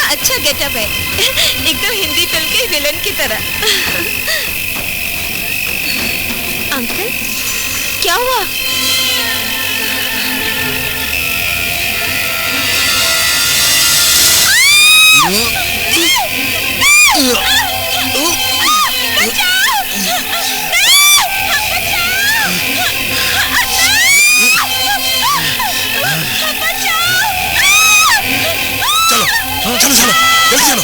अच्छा गेटअप है, एकदम हिंदी फिल्म के विलन की तरह। अंकल, क्या हुआ? चलो चलो जल्दी चलो।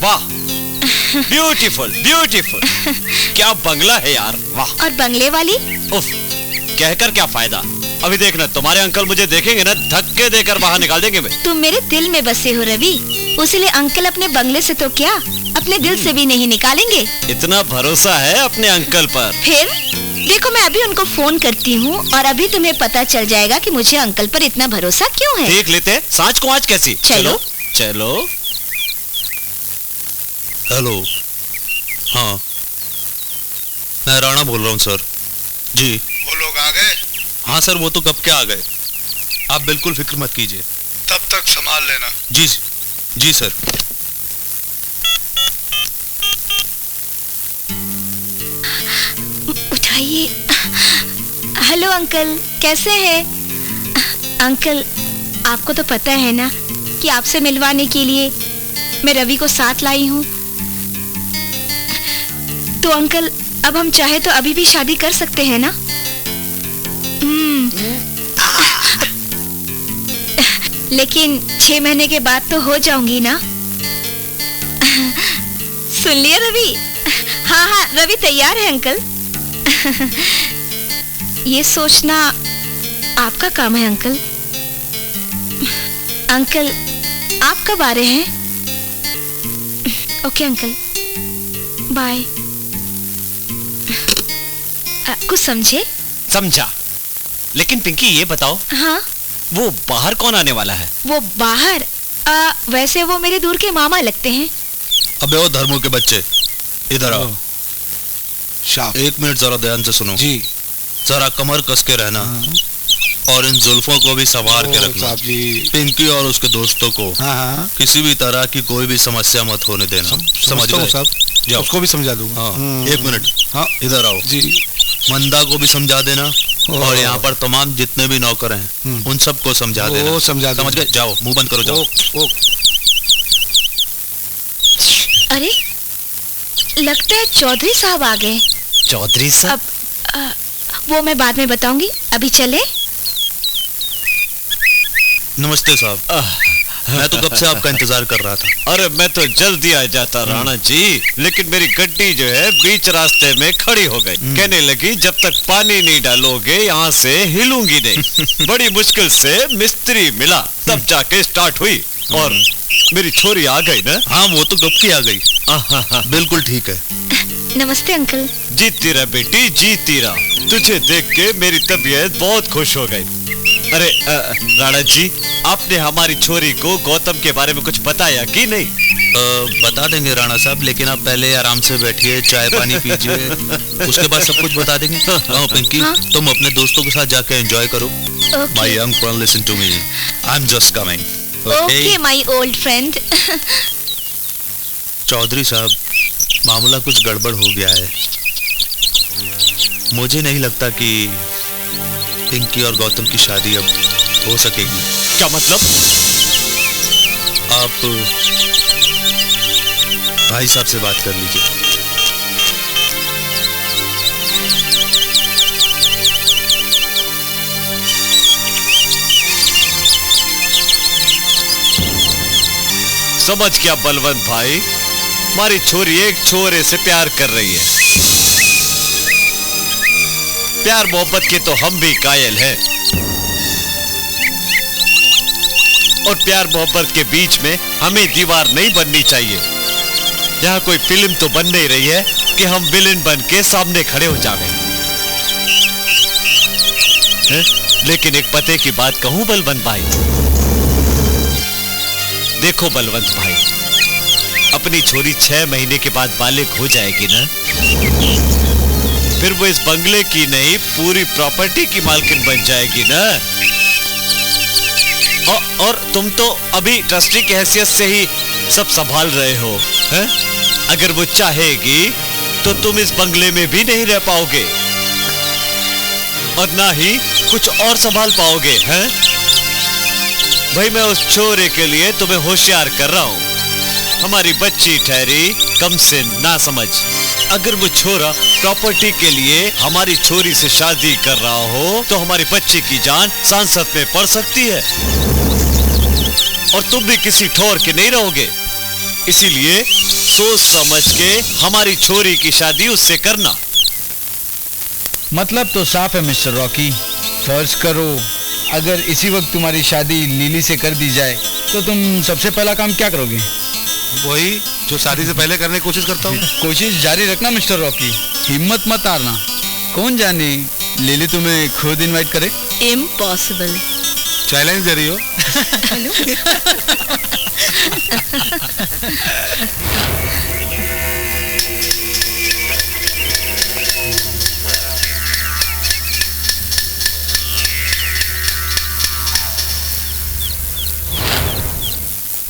वाह, ब्यूटीफुल ब्यूटीफुल। क्या बंगला है यार, वाह। और बंगले वाली? उफ, कहकर क्या फायदा। अभी देखना, तुम्हारे अंकल मुझे देखेंगे ना, धक्के देकर बाहर निकाल देंगे। तुम मेरे दिल में बसे हो रवि, उसीलिए अंकल अपने बंगले से तो क्या, अपने दिल से भी नहीं निकालेंगे। इतना भरोसा है अपने अंकल पर? फिर देखो, मैं अभी उनको फोन करती हूँ और अभी तुम्हें पता चल जाएगा कि मुझे अंकल पर इतना भरोसा क्यों है। देख लेते सांच को आज कैसी। चलो चलो। हेलो, हाँ मैं राणा बोल रहा हूँ सर। जी वो लोग आ गए? हाँ सर, वो तो कब के आ गए, आप बिल्कुल फिक्र मत कीजिए। तब तक संभाल लेना। जी जी सर। उठाइए। हेलो अंकल, कैसे हैं? अंकल, आपको तो पता है ना कि आपसे मिलवाने के लिए मैं रवि को साथ लाई हूँ। तो अंकल, अब हम चाहे तो अभी भी शादी कर सकते हैं ना? लेकिन 6 महीने के बाद तो हो जाऊंगी ना? सुन लिया रवि? हाँ हाँ, रवि तैयार है अंकल। ये सोचना आपका काम है अंकल। अंकल, आप कब आ रहे हैं? Okay uncle, bye. कुछ समझे? समझा, लेकिन पिंकी ये बताओ, हाँ, वो बाहर कौन आने वाला है? वो बाहर वैसे वो मेरे दूर के मामा लगते हैं। अबे वो धर्मों के बच्चे, इधर आओ। एक मिनट जरा ध्यान से सुनो जी। जरा कमर कस के रहना और इन जुल्फों को भी संवार के रखना। पिंकी और उसके दोस्तों को किसी भी तरह की कोई भी समस्या मत होने देना। समझ गए? जाओ, उसको भी समझा दूंगा। हाँ, एक मिनट। हाँ, इधर आओ जी। मंदा को भी समझा देना और यहाँ पर तमाम जितने भी नौकर हैं उन सबको समझा देना। समझ गए? जाओ, मुंह बंद करो, जाओ। अरे, लगता है चौधरी साहब आ गए। चौधरी साहब? वो मैं बाद में बताऊंगी, अभी चले। नमस्ते साहब, मैं तो कब से आपका इंतजार कर रहा था। अरे मैं तो जल्दी आ जाता राणा जी, लेकिन मेरी गड्डी जो है बीच रास्ते में खड़ी हो गई। कहने लगी जब तक पानी नहीं डालोगे यहाँ से हिलूंगी नहीं। बड़ी मुश्किल से मिस्त्री मिला, तब जाके स्टार्ट हुई और मेरी छोरी आ गई ना। हाँ, वो तो कब की आ गई। बिल्कुल ठीक है। नमस्ते अंकल। जीती रहा बेटी, जीती रहा। तुझे देख के मेरी तबीयत बहुत खुश हो गई। अरे राणा जी, आपने हमारी छोरी को गौतम के बारे में कुछ बताया कि नहीं? बता देंगे राणा साहब, लेकिन आप पहले आराम से बैठिए, चाय पानी पीजिए, उसके बाद सब कुछ बता देंगे। पिंकी, तुम अपने दोस्तों के साथ जाके एंजॉय करो। My young friend, listen to me, I am just coming. Okay my old friend. Chaudhary साहब, मामला कुछ गड़बड़ हो गया है। मुझे नहीं लगता कि पिंकी और गौतम की शादी अब हो सकेगी। क्या मतलब? आप भाई साहब से बात कर लीजिए। समझ क्या बलवंत भाई, हमारी छोरी एक छोरे से प्यार कर रही है। प्यार मोहब्बत के तो हम भी कायल हैं, और प्यार मोहब्बत के बीच में हमें दीवार नहीं बननी चाहिए। यहाँ कोई फिल्म तो बन नहीं रही है कि हम विलेन बन के सामने खड़े हो जावें। लेकिन एक पते की बात कहूं बलवंत भाई, देखो बलवंत भाई, अपनी छोरी 6 महीने के बाद बालिग हो जाएगी ना, फिर वो इस बंगले की नहीं पूरी प्रॉपर्टी की मालकिन बन जाएगी ना। और तुम तो अभी ट्रस्टी की हैसियत से ही सब संभाल रहे हो, हैं? अगर वो चाहेगी तो तुम इस बंगले में भी नहीं रह पाओगे और ना ही कुछ और संभाल पाओगे, हैं? भाई मैं उस छोरे के लिए तुम्हें होशियार कर रहा हूं। हमारी बच्ची ठहरी कम से ना समझ। अगर वो छोरा प्रॉपर्टी के लिए हमारी छोरी से शादी कर रहा हो तो हमारी बच्ची की जान सांसत में पड़ सकती है, और तुम भी किसी ठोर के नहीं रहोगे। इसीलिए सोच समझ के हमारी छोरी की शादी उससे करना। मतलब तो साफ है मिस्टर रॉकी। फर्ज करो अगर इसी वक्त तुम्हारी शादी लिली से कर दी जाए तो तुम सबसे पहला काम क्या करोगे? वही जो शादी से पहले करने की कोशिश करता हूँ। कोशिश जारी रखना मिस्टर रॉकी, हिम्मत मत हारना। कौन जाने लिली तुम्हें खुद इनवाइट करे। इम्पॉसिबल। चैलेंज दे रही हो?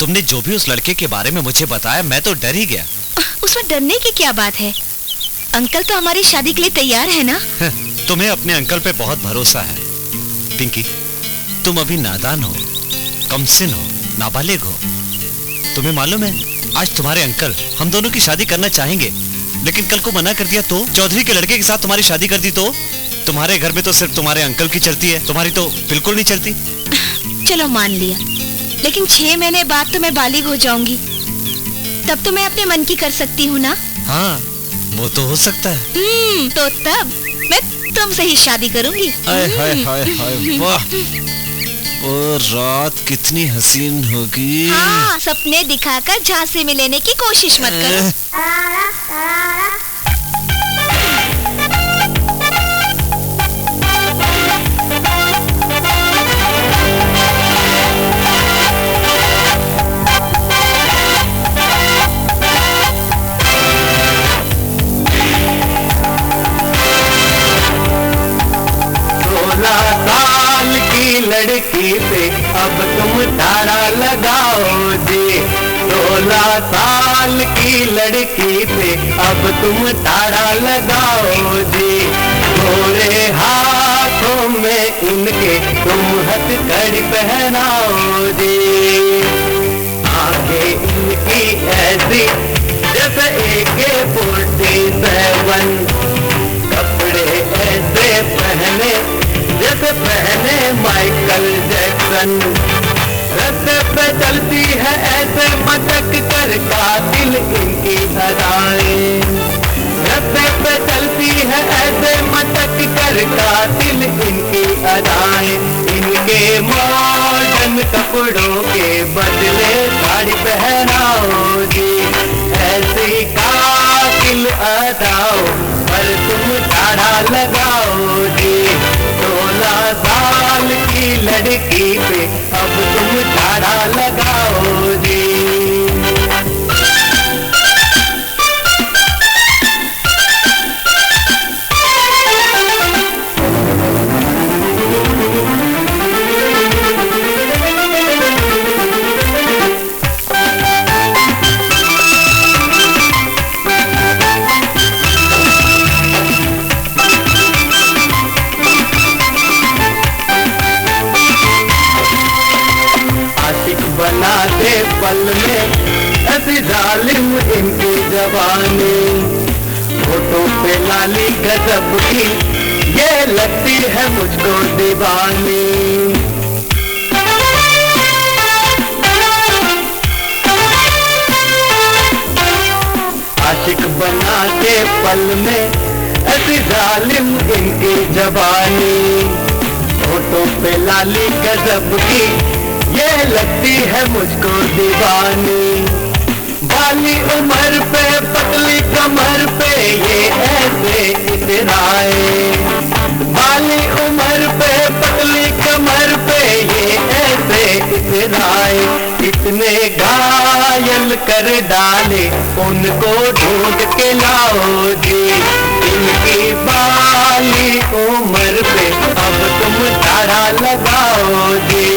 तुमने जो भी उस लड़के के बारे में मुझे बताया मैं तो डर ही गया। उसमें डरने की क्या बात है? अंकल तो हमारी शादी के लिए तैयार है ना। तुम्हें अपने अंकल पे बहुत भरोसा है पिंकी। तुम अभी नादान हो, कमसिन हो, नाबालिग हो। तुम्हें मालूम है आज तुम्हारे अंकल हम दोनों की शादी करना चाहेंगे, लेकिन कल को मना कर दिया तो? चौधरी के लड़के के साथ तुम्हारी शादी कर दी तो? तुम्हारे घर में तो सिर्फ तुम्हारे अंकल की चलती है, तुम्हारी तो बिल्कुल नहीं चलती। चलो मान लिया, लेकिन 6 महीने बाद तो मैं बालिग हो जाऊंगी, तब तो मैं अपने मन की कर सकती हूँ ना। हाँ वो तो हो सकता है। तो तब मैं तुमसे ही शादी करूंगी। हाय हाय हाय हाय, वाह वो रात कितनी हसीन होगी। हाँ, सपने दिखाकर झांसे में लेने की कोशिश मत करो। लड़की पे अब तुम तारा लगाओ जी। 16 साल की लड़की पे अब तुम तारा लगाओ जी। गोरे हाथों में इनके तुम हथकड़ी पहनाओ जी। आंखें इनकी ऐसी जैसे AK-47, कपड़े ऐसे पहने जैसे पहने माइकल जैक्सन। रास्ते पे चलती है ऐसे मटक कर कातिल इनकी अदाएं। रास्ते पे चलती है ऐसे मटक कर कातिल इनकी अदाएं। इनके मॉडर्न कपड़ों के बदले साड़ी पहनाओ जी। ऐसी कातिल अदाओं पर तुम ताड़ा लगाओ जी। 16 साल की लड़की पे अब तुम ताड़ा लगाओ जी। होठों पे लाली गजब की, ये लगती है मुझको दीवानी। आशिक बना के पल में ऐसी जालिम इनकी जबानी। होठों पे लाली गजब की, ये लगती है मुझको दीवानी। बाली उम्र पे पतली कमर पे ये ऐसे इतराए। बाली उम्र पे पतली कमर पे ये ऐसे इतराए। इतने घायल कर डाले उनको ढूंढ के लाओ जी। इनकी बाली उम्र पे अब तुम तारा लगाओ जी।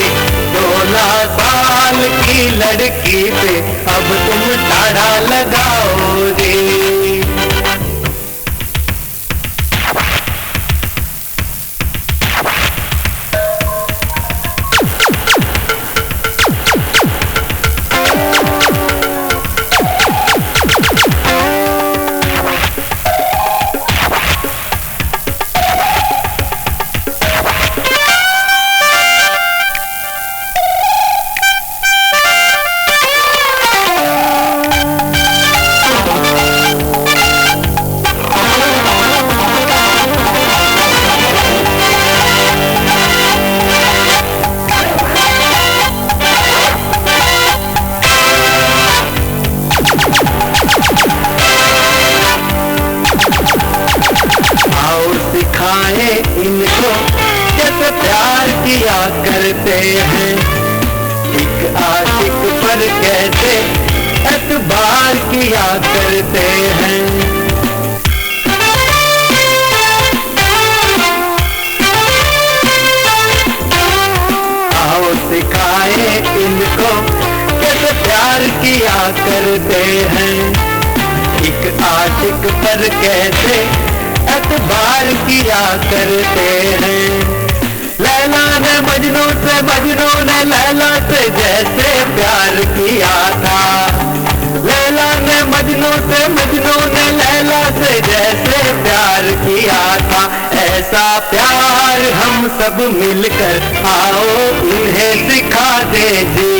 16 साल की लड़की पे अब तुम तारा लगाओ जी। इनको जैसे प्यार किया करते हैं। एक आशिक पर कैसे एतबार किया करते हैं। आओ सिखाए इनको कैसे प्यार किया करते हैं। एक आशिक पर कैसे एतबार किया करते हैं। लैला ने मजनू से, मजनू ने लैला से जैसे प्यार किया था। लैला ने मजनू से, मजनू ने लैला से जैसे प्यार किया था। ऐसा प्यार हम सब मिलकर आओ इन्हें सिखा दे जी।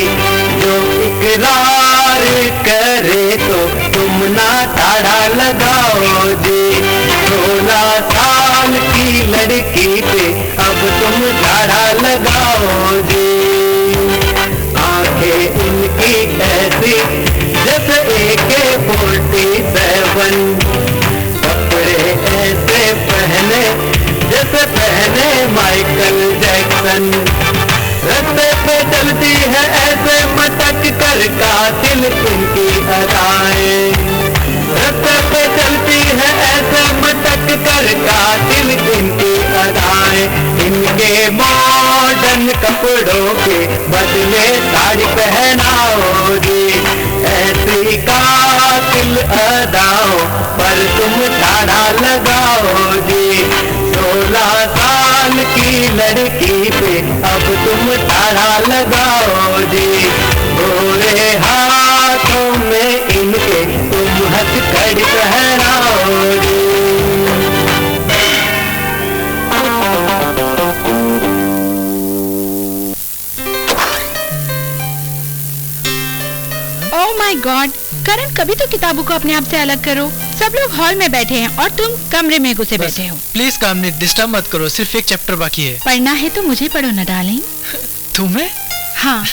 जो इकरार करे तो तुम ना ताड़ा लगाओ जी। 16 साल की लड़की पे अब तुम ताड़ा लगाओ जी। आंखें इनकी ऐसी जैसे AK-47, कपड़े ऐसे पहने जैसे पहने माइकल जैक्सन। रास्ते पे चलती है ऐसे मटक कर कातिल इनकी अदाएं। रास्ते पे चलती है ऐसे मटक कर कातिल इनकी अदाएं। इनके मॉडर्न कपड़ों के बदले साड़ी पहनाओ जी। ऐसी कातिल अदाओं पर तुम ताड़ा लगाओ जी। 16 साल की लड़की पे अब तुम ताड़ा लगाओ जी। गोरे हाथों में इनके तुम हथकड़ी पहनाओ जी। ओह माय गॉड, करण कभी तो किताबों को अपने आप से अलग करो। सब लोग हॉल में बैठे हैं और तुम कमरे में घुसे बैठे हो। प्लीज कामनी, डिस्टर्ब मत करो, सिर्फ एक चैप्टर बाकी है। पढ़ना है तो मुझे पढ़ो ना डार्लिंग। तुम्हें? हाँ,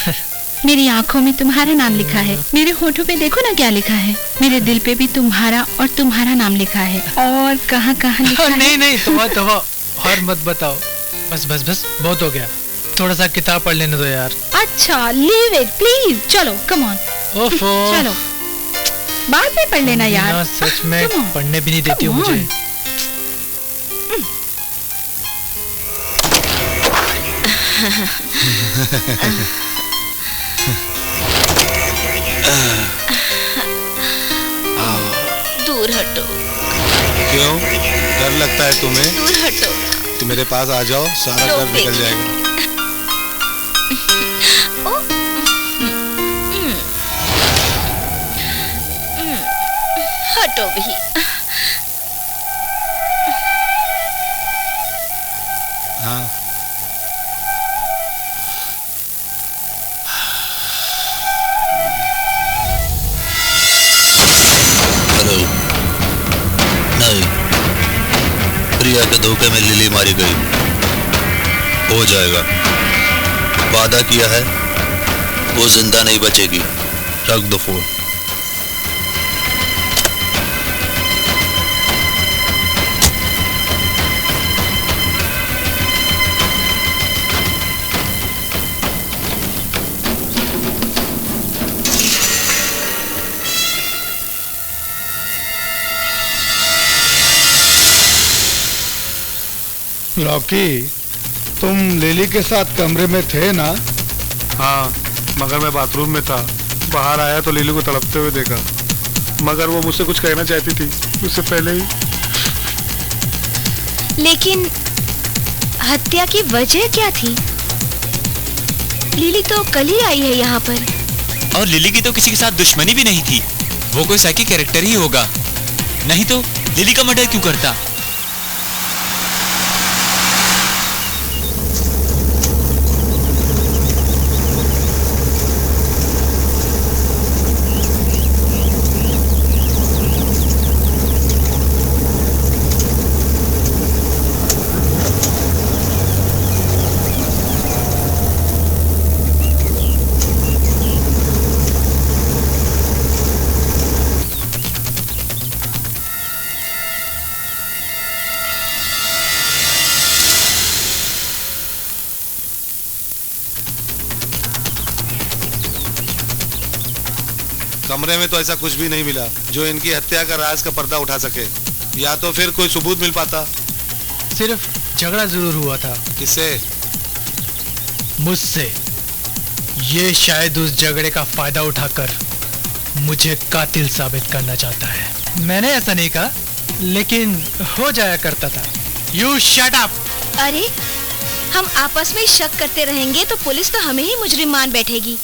मेरी आंखों में तुम्हारा नाम लिखा है। मेरे होठों पे देखो ना क्या लिखा है। मेरे दिल पे भी तुम्हारा और तुम्हारा नाम लिखा है। और कहाँ कहाँ लिखा है? नहीं नहीं, तोबा और मत बताओ। बस बस बस, बहुत हो गया। थोड़ा सा किताब पढ़ लेने दो यार। अच्छा, लीव इट प्लीज। चलो कम ऑन। ओफो, चलो बाद में पढ़ लेना यार। ना, सच में पढ़ने भी नहीं देती हो मुझे। दूर हटो। क्यों, डर लगता है तुम्हें? दूर हटो। तुम मेरे पास आ जाओ, सारा डर निकल जाएगा। हटो भी। हाँ। हेलो। नहीं, प्रिया के धोखे में लिली मारी गई। हो जाएगा, वादा किया है, वो जिंदा नहीं बचेगी। रख दो फोन। रॉकी, तुम लिली के साथ कमरे में थे ना? हाँ, मगर मैं बाथरूम में था। बाहर आया तो लिली को तड़पते हुए देखा, मगर वो मुझसे कुछ कहना चाहती थी उससे पहले ही। लेकिन हत्या की वजह क्या थी? लिली तो कल ही आई है यहाँ पर। और लिली की तो किसी के साथ दुश्मनी भी नहीं थी। वो कोई साइकी कैरेक्टर ही होगा, नहीं तो लिली का मर्डर क्यों करता? कमरे में तो ऐसा कुछ भी नहीं मिला जो इनकी हत्या का राज का पर्दा उठा सके, या तो फिर कोई सबूत मिल पाता। सिर्फ झगड़ा जरूर हुआ था। किससे? मुझसे। ये शायद उस झगड़े का फायदा उठाकर मुझे कातिल साबित करना चाहता है। मैंने ऐसा नहीं कहा, लेकिन हो जाया करता था। You shut up. अरे, हम आपस में शक करते रहेंगे तो पुलिस तो हमें ही मुजरिम मान बैठेगी।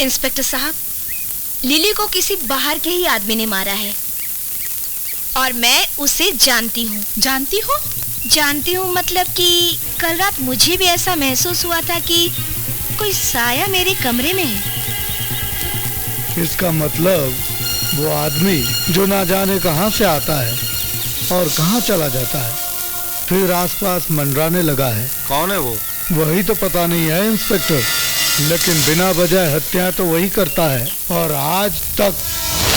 इंस्पेक्टर साहब, लिली को किसी बाहर के ही आदमी ने मारा है और मैं उसे जानती हूँ। जानती हो? जानती हूँ मतलब कि कल रात मुझे भी ऐसा महसूस हुआ था कि कोई साया मेरे कमरे में है। इसका मतलब वो आदमी जो ना जाने कहां से आता है और कहां चला जाता है, फिर आसपास मंडराने लगा है। कौन है वो? वही तो पता नहीं है इंस्पेक्टर, लेकिन बिना वजह हत्या तो वही करता है और आज तक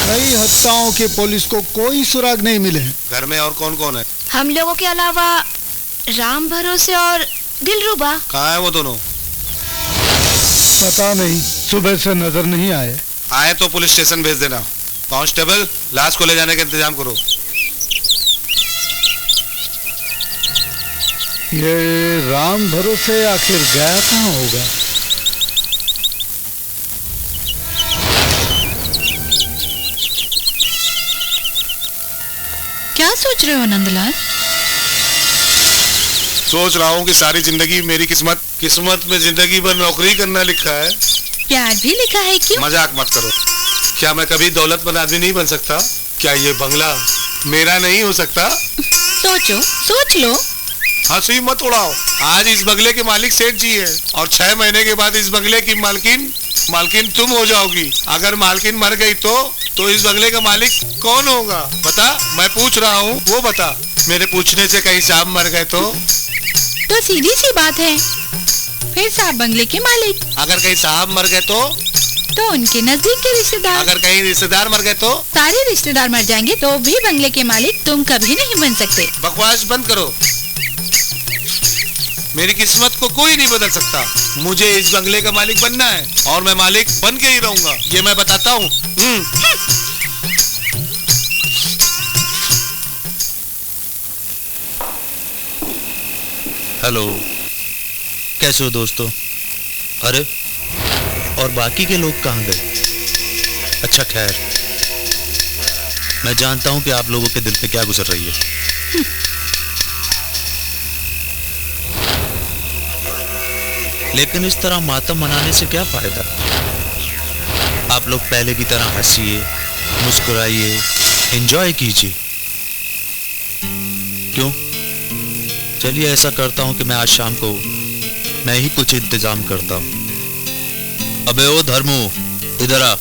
कई हत्याओं के पुलिस को कोई सुराग नहीं मिले। घर में और कौन कौन है? हम लोगों के अलावा राम भरोसे और दिलरुबा। कहाँ है वो दोनों? पता नहीं, सुबह से नजर नहीं आए। आए तो पुलिस स्टेशन भेज देना। कांस्टेबल, लाश को ले जाने का इंतजाम करो। ये राम भरोसे आखिर गया कहाँ होगा? क्या सोच रहे हो नंदलाल? सोच रहा हूँ कि सारी जिंदगी मेरी किस्मत में जिंदगी भर नौकरी करना लिखा है। प्यार भी लिखा है क्यों? मजाक मत करो। क्या मैं कभी दौलतमंद आदमी नहीं बन सकता? क्या ये बंगला मेरा नहीं हो सकता? सोचो, सोच लो। हंसी मत उड़ाओ। आज इस बंगले के मालिक सेठ जी है और 6 महीने के बाद इस बंगले की मालकिन तुम हो जाओगी। अगर मालकिन मर गई तो इस बंगले का मालिक कौन होगा? बता, मैं पूछ रहा हूँ, वो बता। मेरे पूछने से कहीं साहब मर गए तो सीधी सी बात है, फिर साहब बंगले के मालिक। अगर कहीं साहब मर गए तो उनके नजदीक के रिश्तेदार। अगर कहीं रिश्तेदार मर गए तो सारे रिश्तेदार मर जाएंगे तो भी बंगले के मालिक तुम कभी नहीं बन सकते। बकवास बंद करो। मेरी किस्मत को कोई नहीं बदल सकता। मुझे इस बंगले का मालिक बनना है और मैं मालिक बन के ही रहूंगा, ये मैं बताता हूँ। हेलो, कैसे हो दोस्तों? अरे, और बाकी के लोग कहाँ गए? अच्छा खैर, मैं जानता हूं कि आप लोगों के दिल पे क्या गुजर रही है। लेकिन इस तरह मातम मनाने से क्या फायदा? आप लोग पहले की तरह हंसिए, मुस्कुराइए, एंजॉय कीजिए। क्यों? चलिए ऐसा करता हूँ कि मैं आज शाम को मैं ही कुछ इंतजाम करता हूँ। अबे ओ धर्मू, इधर आ।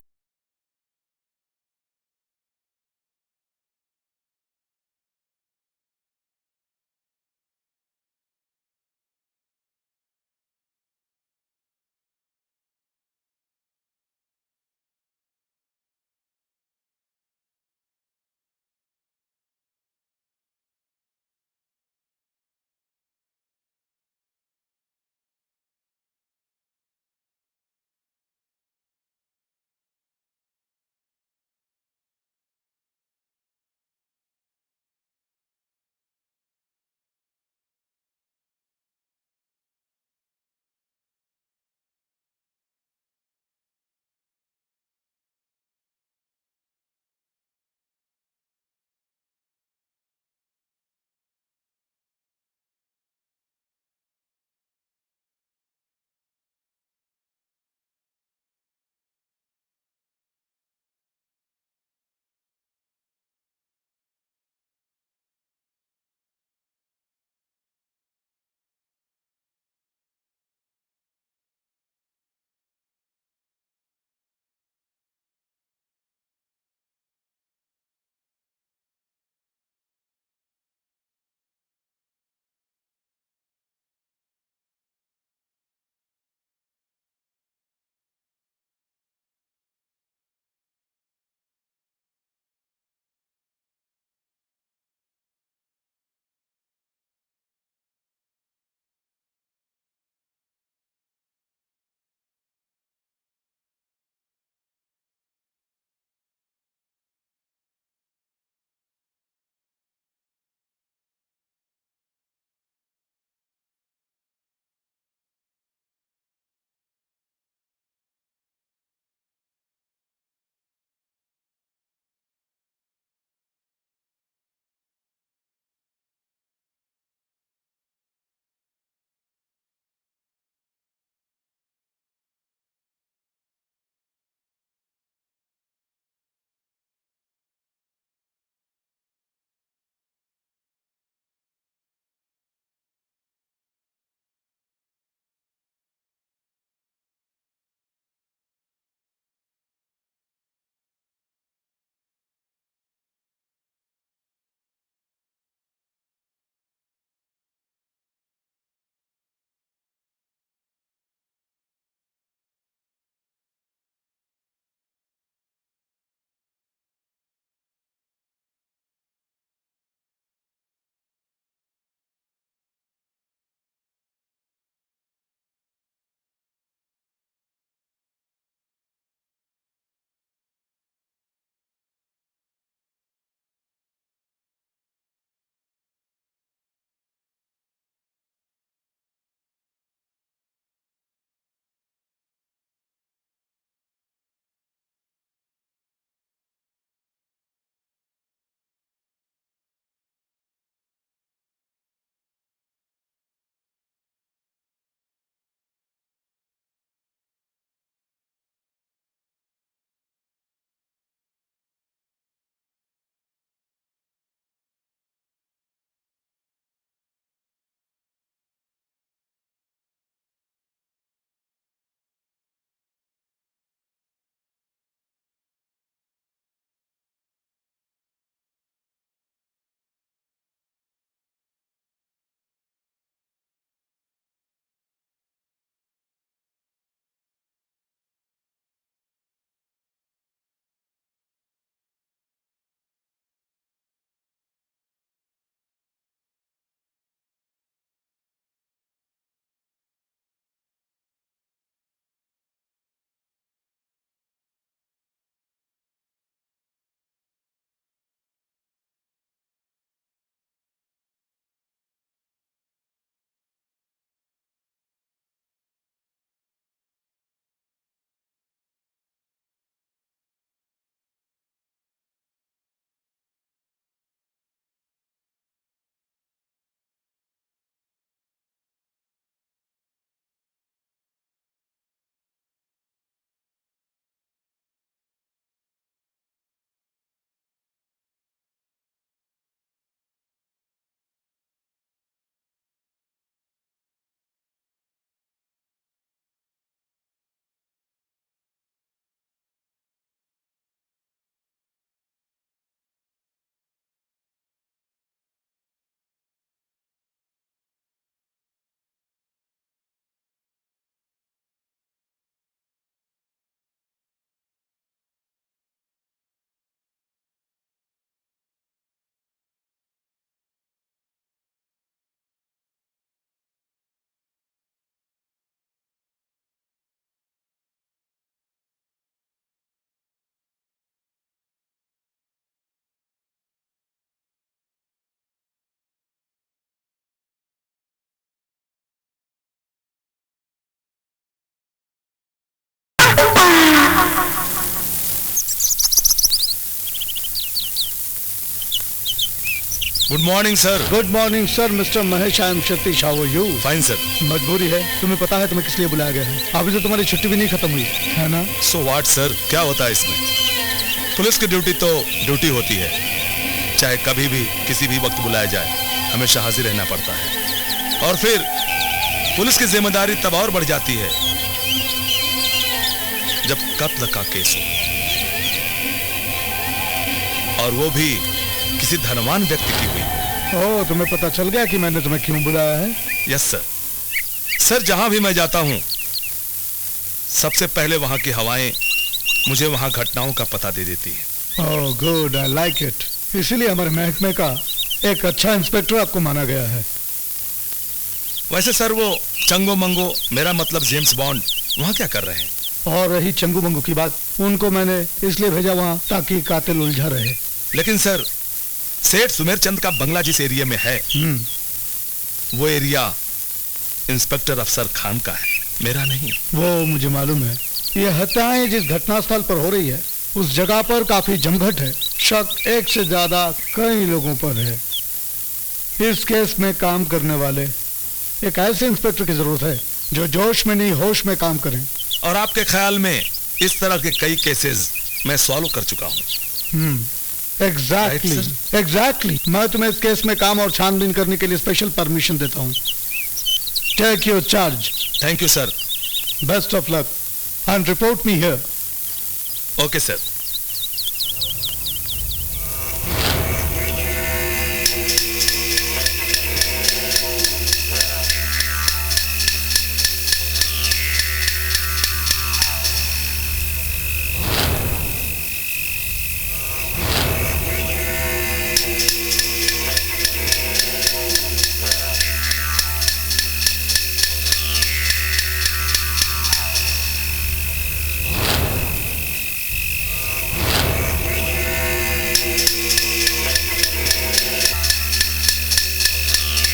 Good morning sir. Good morning sir, mister Mahesh, I am Satish, how are you? Fine sir. मजबूरी है, तुम्हें पता है तुम्हें किस लिए बुलाया गया है? अभी तो तुम्हारी छुट्टी भी नहीं खत्म हुई है ना? सो व्हाट सर, क्या होता है इसमें? पुलिस की ड्यूटी तो ड्यूटी होती है, चाहे कभी भी किसी भी वक्त बुलाया जाए, हमेशा हाजिर रहना पड़ता है। और फिर पुलिस की जिम्मेदारी तब और बढ़ जाती है जब कत्ल का केस हो, और वो भी किसी धनवान व्यक्ति की हुई। ओह, तुम्हें पता चल गया कि मैंने तुम्हें क्यों बुलाया है? Yes sir. सर, जहां भी मैं जाता हूं सबसे पहले वहां की हवाएं मुझे वहां घटनाओं का पता दे देती है। Oh good, I like it. इसीलिए हमारे महकमे का एक अच्छा इंस्पेक्टर आपको माना गया है। वैसे सर, वो चंगो मंगो, मेरा मतलब जेम्स बॉन्ड, वहां क्या कर रहे हैं? और रही चंगू मंगू की बात, उनको मैंने इसलिए भेजा वहां ताकि कातिल उलझा रहे। लेकिन सर, सेठ सुमेर चंद का बंगला जिस एरिया में है, वो एरिया इंस्पेक्टर अफसर खान का है, मेरा नहीं। वो मुझे मालूम है। ये हत्याएं जिस घटनास्थल पर हो रही है, उस जगह पर काफी जमघट है। शक एक से ज्यादा कई लोगों पर है। इस केस में काम करने वाले एक ऐसे इंस्पेक्टर की जरूरत है जो जोश में नहीं होश में काम करें। और आपके ख्याल में इस तरह के कई केसेस मैं सॉल्व कर चुका हूँ। एग्जैक्टली। मैं तुम्हें इस केस में काम और छानबीन करने के लिए स्पेशल परमिशन देता हूँ। Take your charge. Thank you sir. Best of luck and report me here. Okay sir.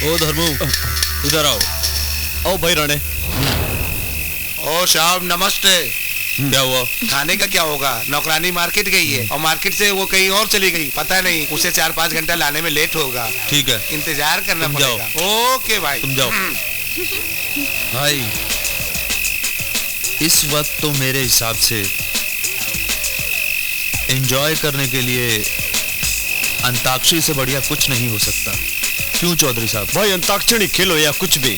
ओ धर्मू, इधर आओ। आओ भाई राणे। ओ साहब नमस्ते। क्या हुआ? खाने का क्या होगा? नौकरानी मार्केट गई है और मार्केट से वो कहीं और चली गई, पता नहीं। उसे 4-5 घंटा लाने में लेट होगा। ठीक है, इंतजार करना तुम पड़ेगा। ओके भाई, तुम जाओ। भाई, इस वक्त तो मेरे हिसाब से एंजॉय करने के लिए अंताक्षरी से बढ़िया कुछ नहीं हो सकता। क्यों चौधरी साहब? भाई, अंताक्षरी खेलो या कुछ भी,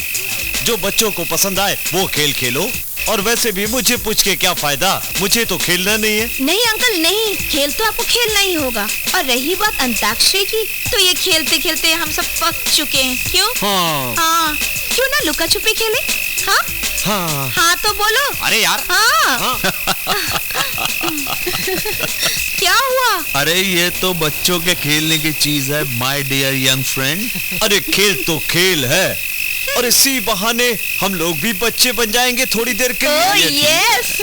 जो बच्चों को पसंद आए वो खेल खेलो। और वैसे भी मुझे पूछ के क्या फायदा, मुझे तो खेलना नहीं है। नहीं अंकल नहीं, खेल तो आपको खेलना ही होगा। और रही बात अंताक्षरी की, तो ये खेलते खेलते हम सब पक चुके हैं। क्यों? हाँ, क्यों ना लुका छुपी खेले? हाँ हाँ हाँ तो बोलो। अरे यार, हाँ। क्या हुआ? अरे ये तो बच्चों के खेलने की चीज है माय डियर यंग फ्रेंड। अरे खेल तो खेल है, और इसी बहाने हम लोग भी बच्चे बन जाएंगे थोड़ी देर के लिए। यस।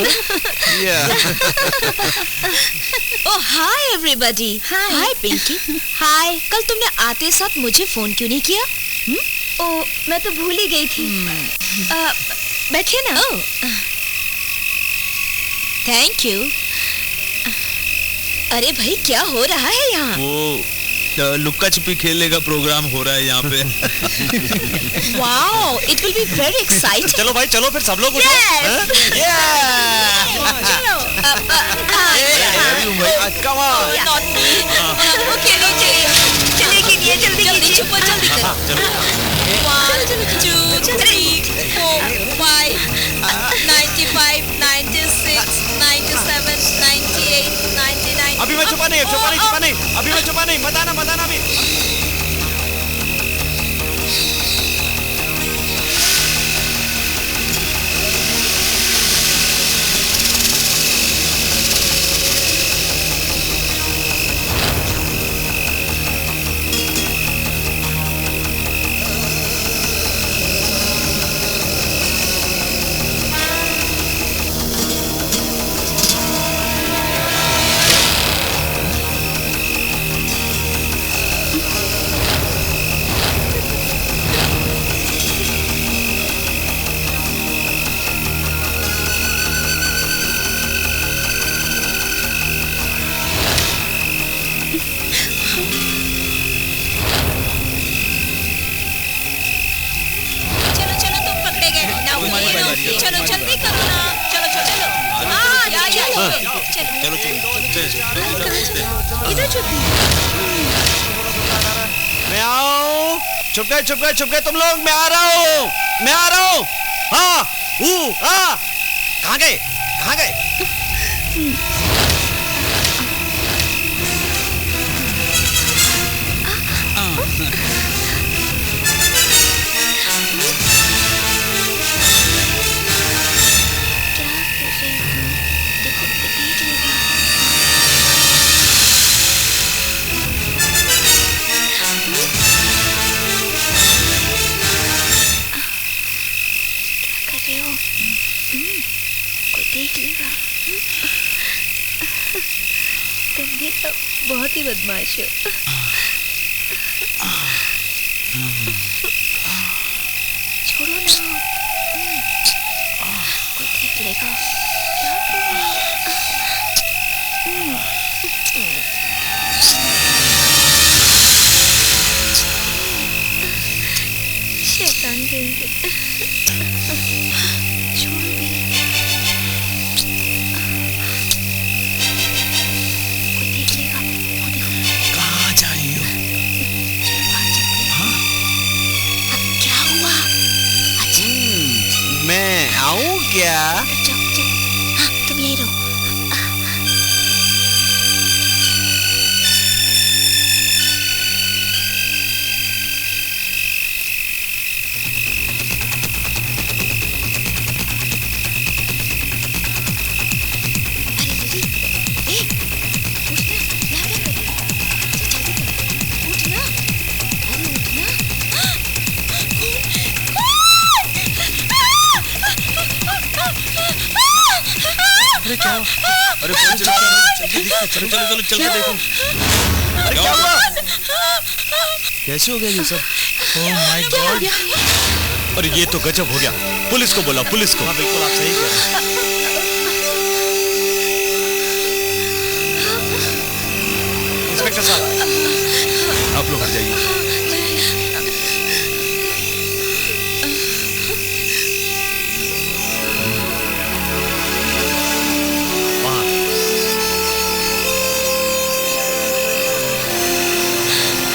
ओह हाय एवरीबॉडी। हाय पिंकी। हाय। कल तुमने आते साथ मुझे फोन क्यों नहीं किया? ओह, मैं तो भूल ही गई थी। बैठिए ना। Thank you. अरे भाई, क्या हो रहा है यहाँ? वो लुक्का छुपी खेलने का प्रोग्राम हो रहा है यहाँ पे। Wow, it will be very exciting. चलो भाई, चलो फिर सब लोग उठो। चलो। Come on. वो खेलो, चलिए कीजिए, जल्दी छुपो, जल्दी करो। 1 2 3 4 5 95 96 97 98 99। अभी मैं छुपा नहीं, अभी मैं छुपा नहीं, मत आना अभी। चलो इधर चलते हैं। मैं आऊं। छुप गए तुम लोग। मैं आ रहा हूँ। हाँ हाँ। कहाँ गए? तुम भी तो बहुत ही बदमाश हो। छोड़ो ना, कोई देख लेगा। क्या शैतान कहेंगे। छोड़ो भी। मैं आऊं क्या? हाँ, तुम यहीं रहो। अरे क्या? अरे चलो चल के देखो। अरे क्या हुआ? कैसे हो गया ये सब? Oh my God. अरे ये तो गजब हो गया। पुलिस को बुलाओ, पुलिस को। हाँ बिल्कुल, आप सही कह रहे हैं। इंस्पेक्टर साहब, आप लोग हट जाइए।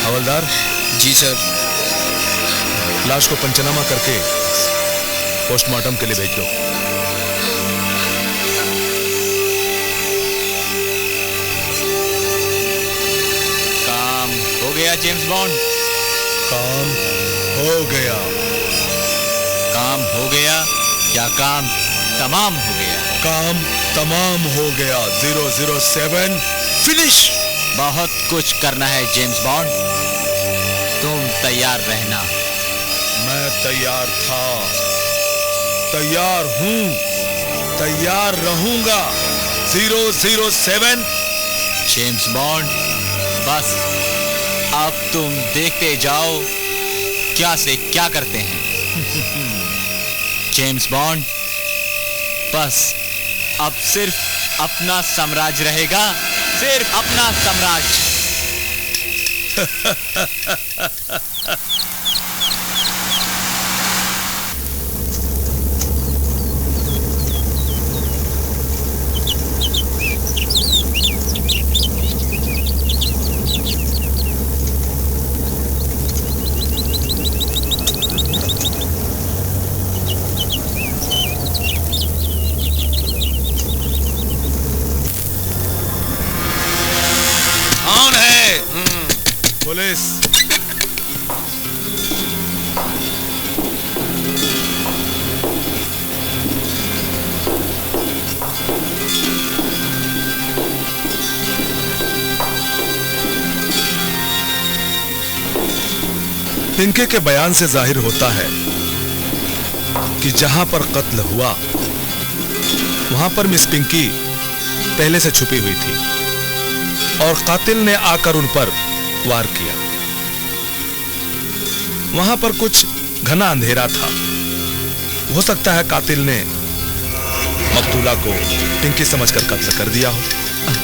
हवलदार जी सर। लाश को पंचनामा करके पोस्टमार्टम के लिए भेज दो। काम हो गया जेम्स बॉन्ड। काम हो गया। काम हो गया या काम तमाम हो गया? काम तमाम हो गया। 007 फिनिश। बहुत कुछ करना है जेम्स बॉन्ड, तुम तैयार रहना। मैं तैयार था, तैयार हूं, तैयार रहूंगा। 007 जेम्स बॉन्ड, बस अब तुम देखते जाओ क्या से क्या करते हैं। जेम्स बॉन्ड, बस अब सिर्फ अपना साम्राज्य रहेगा, सिर्फ अपना साम्राज्य। कौन है? पुलिस। पिंके के बयान से जाहिर होता है कि जहां पर कत्ल हुआ वहां पर मिस पिंकी पहले से छुपी हुई थी और कातिल ने आकर उन पर वार किया। वहां पर कुछ घना अंधेरा था। हो सकता है कातिल ने मकतूला को पिंकी समझकर कत्ल कर दिया हो।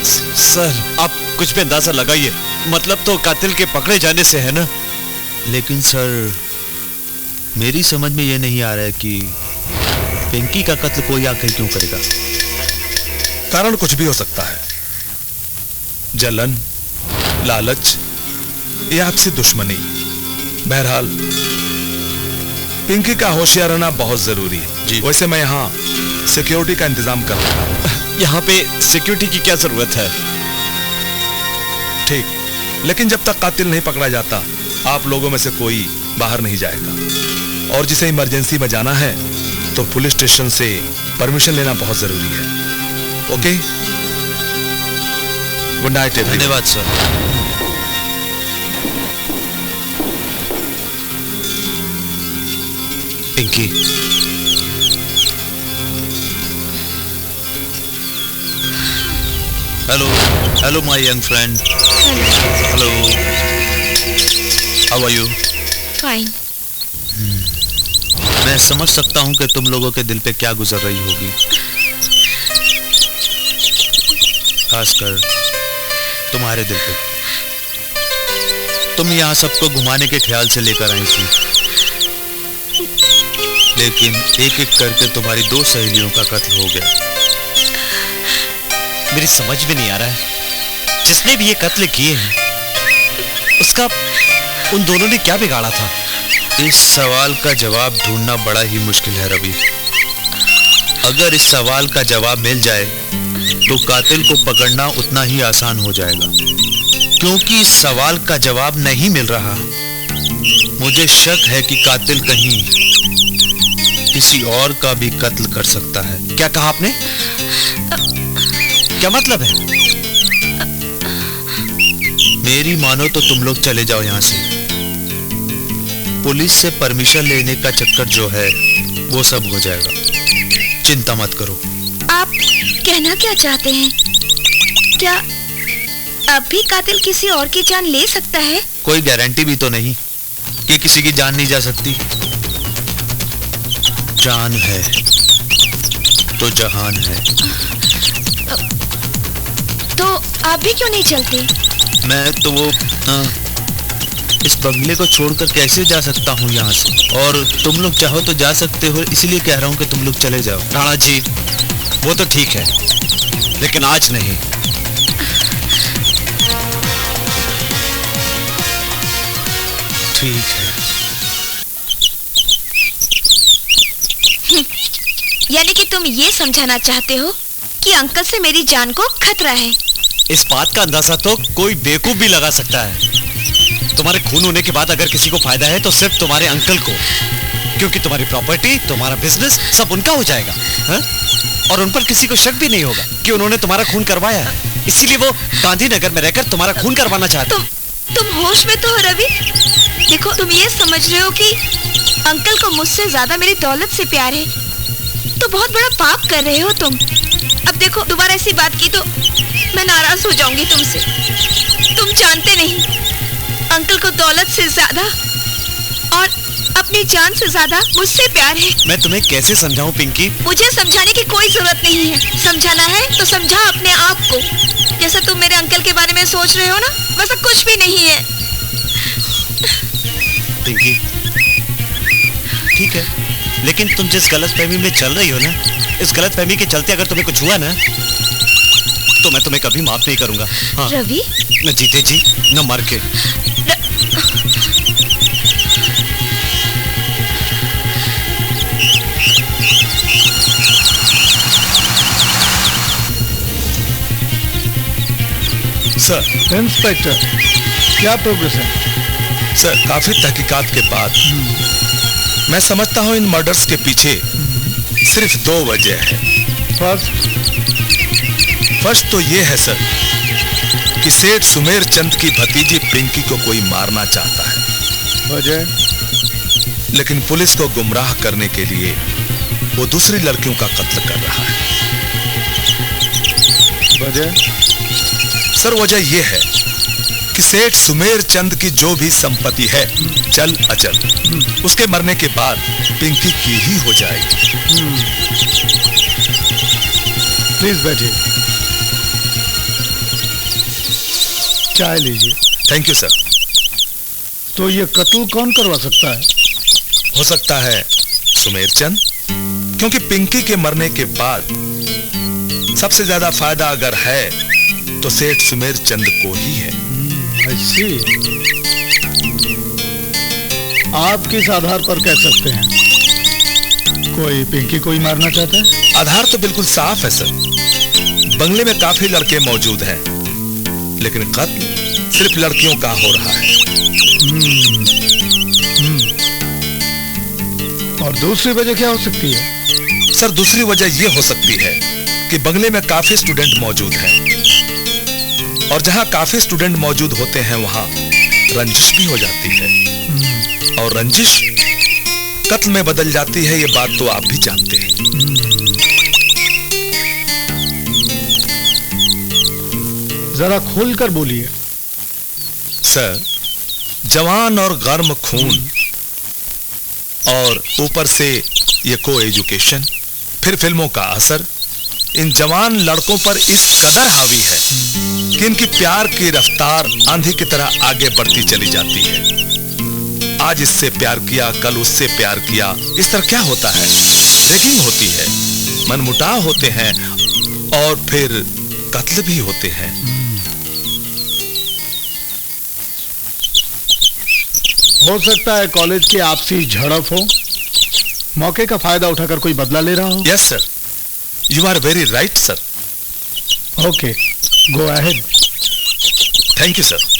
सर, आप कुछ भी अंदाजा लगाइए। मतलब तो कातिल के पकड़े जाने से है ना? लेकिन सर, मेरी समझ में यह नहीं आ रहा है कि पिंकी का कत्ल कोई आखिर क्यों करेगा। कारण कुछ भी हो सकता है, जलन, लालच या आपसी दुश्मनी। बहरहाल पिंकी का होशियार रहना बहुत जरूरी है जी। वैसे मैं यहाँ सिक्योरिटी का इंतजाम कर रहा हूँ। यहाँ पे सिक्योरिटी की क्या जरूरत है? ठीक, लेकिन जब तक कातिल नहीं पकड़ा जाता आप लोगों में से कोई बाहर नहीं जाएगा। और जिसे इमरजेंसी में जाना है तो पुलिस स्टेशन से परमिशन लेना बहुत जरूरी है। Okay, good night. धन्यवाद sir. Pinky, hello my young friend. Hello, how are you? Fine. मैं समझ सकता हूँ कि तुम लोगों के दिल पे क्या गुजर रही होगी, खासकर तुम्हारे दिल पे। तुम यहाँ सबको घुमाने के ख्याल से लेकर आई थी, लेकिन एक एक करके तुम्हारी 2 सहेलियों का कत्ल हो गया। मेरी समझ में नहीं आ रहा है, जिसने भी ये कत्ल किए हैं उसका उन दोनों ने क्या बिगाड़ा था? इस सवाल का जवाब ढूंढना बड़ा ही मुश्किल है रवि। अगर इस सवाल का जवाब मिल जाए तो कातिल को पकड़ना उतना ही आसान हो जाएगा। क्योंकि इस सवाल का जवाब नहीं मिल रहा, मुझे शक है कि कातिल कहीं किसी और का भी कत्ल कर सकता है। क्या कहा आपने? क्या मतलब है? मेरी मानो तो तुम लोग चले जाओ यहाँ से। पुलिस से परमिशन लेने का चक्कर जो है वो सब हो जाएगा, चिंता मत करो। आप कहना क्या चाहते हैं? क्या अब भी कातिल किसी और की जान ले सकता है? कोई गारंटी भी तो नहीं कि किसी की जान नहीं जा सकती। जान है तो जहान है। तो आप भी क्यों नहीं चलते? मैं तो वो इस बंगले को छोड़कर कैसे जा सकता हूँ यहाँ से? और तुम लोग चाहो तो जा सकते हो, इसलिए कह रहा हूँ कि तुम लोग चले जाओ। राणा जी, वो तो ठीक है, लेकिन आज नहीं। ठीक है। यानी कि तुम ये समझाना चाहते हो कि अंकल से मेरी जान को खतरा है? इस बात का अंदाजा तो कोई बेवकूफ भी लगा सकता है। तुम्हारे खून होने के बाद अगर किसी को फायदा है तो सिर्फ तुम्हारे अंकल को, क्योंकि तुम्हारी प्रॉपर्टी, तुम्हारा बिजनेस सब उनका हो जाएगा, हा? और उन पर किसी को शक भी नहीं होगा कि उन्होंने तुम्हारा खून करवाया है। इसीलिए वो गांधीनगर में रहकर तुम्हारा खून करवाना चाहते हैं। तुम होश में तो हो रवि? देखो, तुम ये समझ रहे हो कि अंकल को मुझसे ज्यादा मेरी दौलत से प्यार है, तो बहुत बड़ा पाप कर रहे हो तुम। अब देखो, दोबारा ऐसी बात की तो मैं नाराज हो जाऊंगी तुमसे। तुम जानते नहीं, अंकल को दौलत से ज्यादा और अपनी जान से ज्यादा मुझसे प्यार है। मैं तुम्हें कैसे समझाऊं पिंकी? मुझे समझाने की कोई जरूरत नहीं है। समझाना है तो समझाओ अपने आप को। जैसा तुम मेरे अंकल के बारे में सोच रहे हो ना, वैसा कुछ भी नहीं है। पिंकी, ठीक है, लेकिन तुम जिस गलतफहमी में चल रही हो ना, इस गलतफहमी के चलते अगर तुम्हें कुछ हुआ ना तो मैं तुम्हें कभी माफ नहीं करूंगा। हाँ। रवि, न जीते जी न मर के। सर। इंस्पेक्टर, क्या प्रोग्रेस है? सर, काफी तहकीकात के बाद मैं समझता हूं इन मर्डर्स के पीछे सिर्फ 2 वजह है। फर्स्ट तो ये है सर कि सेठ सुमेर चंद की भतीजी पिंकी को कोई मारना चाहता है। वजह? लेकिन पुलिस को गुमराह करने के लिए वो दूसरी लड़कियों का कत्ल कर रहा है। वजह? सर, वजह यह है कि सेठ सुमेर चंद की जो भी संपत्ति है, चल अचल, उसके मरने के बाद पिंकी की ही हो जाएगी। प्लीज बैठिए, चाय लीजिए। Thank you sir. तो ये कत्ल कौन करवा सकता है? हो सकता है सुमेर चंद, क्योंकि पिंकी के मरने के बाद सबसे ज्यादा फायदा अगर है तो सेठ सुमेर चंद को ही है। I see। आप किस आधार पर कह सकते हैं? कोई पिंकी को ही मारना चाहता है? आधार तो बिल्कुल साफ है सर। बंगले में काफी लड़के मौजूद हैं, लेकिन कत्ल सिर्फ लड़कियों का हो रहा है। और दूसरी वजह क्या हो सकती है? सर दूसरी वजह यह हो सकती है कि बंगले में काफी स्टूडेंट मौजूद हैं, और जहां काफी स्टूडेंट मौजूद होते हैं वहां रंजिश भी हो जाती है, और रंजिश कत्ल में बदल जाती है। ये बात तो आप भी जानते हैं। जरा खोलकर बोलिए। सर, जवान और गर्म खून और ऊपर से ये को एजुकेशन, फिर फिल्मों का असर इन जवान लड़कों पर इस कदर हावी है कि इनकी प्यार की रफ्तार आंधी की तरह आगे बढ़ती चली जाती है। आज इससे प्यार किया, कल उससे प्यार किया, इस तरह क्या होता है? रैगिंग होती है, मनमुटाव होते हैं, और फिर कत्ल भी होते हैं। हो सकता है कॉलेज की आपसी झड़प हो, मौके का फायदा उठाकर कोई बदला ले रहा हो। Yes sir, you are very right sir. Okay, go ahead. Thank you sir.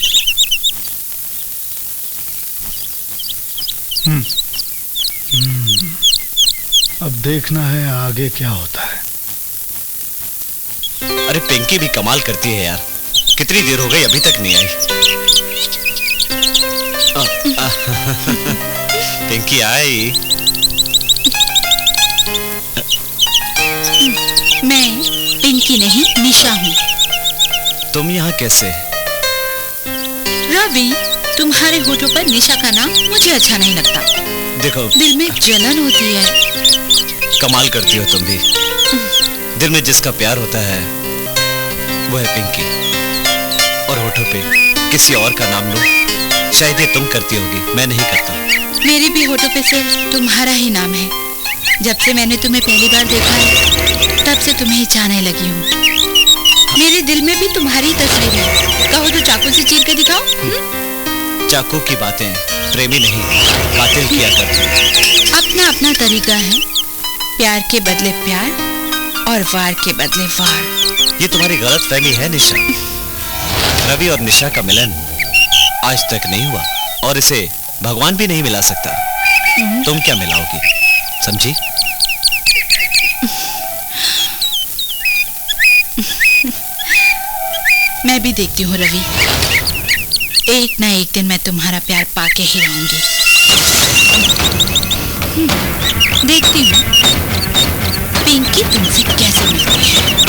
अब देखना है आगे क्या होता है। अरे पिंकी भी कमाल करती है यार, कितनी देर हो गई अभी तक नहीं आई। पिंकी आई। मैं पिंकी नहीं, निशा हूँ। तुम यहाँ कैसे? रवि, तुम्हारे होठों पर निशा का नाम मुझे अच्छा नहीं लगता। देखो, दिल में जलन होती है। कमाल करती हो तुम भी। दिल में जिसका प्यार होता है वो है पिंकी, और होठों पे किसी और का नाम लो, शायद ये तुम करती होगी, मैं नहीं करता। मेरे भी होठों पे सिर्फ तुम्हारा ही नाम है। जब से मैंने तुम्हें पहली बार देखा है, तब से तुम्हें ही चाहने लगी हूँ। मेरे दिल में भी तुम्हारी तस्वीर है। कहो तो चाकू से चीर के दिखाओ। चाकू की बातें प्रेमी नहीं, कातिल किया करते। अपना अपना तरीका है, प्यार के बदले प्यार और वार के बदले वार। ये तुम्हारी गलत फहमी है निशा। रवि और निशा का मिलन आज तक नहीं हुआ, और इसे भगवान भी नहीं मिला सकता। तुम क्या मिलाओगी, समझी? मैं भी देखती हूँ रवि, एक ना एक दिन मैं तुम्हारा प्यार पाके ही रहूंगी। देखती हूँ पिंकी तुमसे कैसे मिलती है।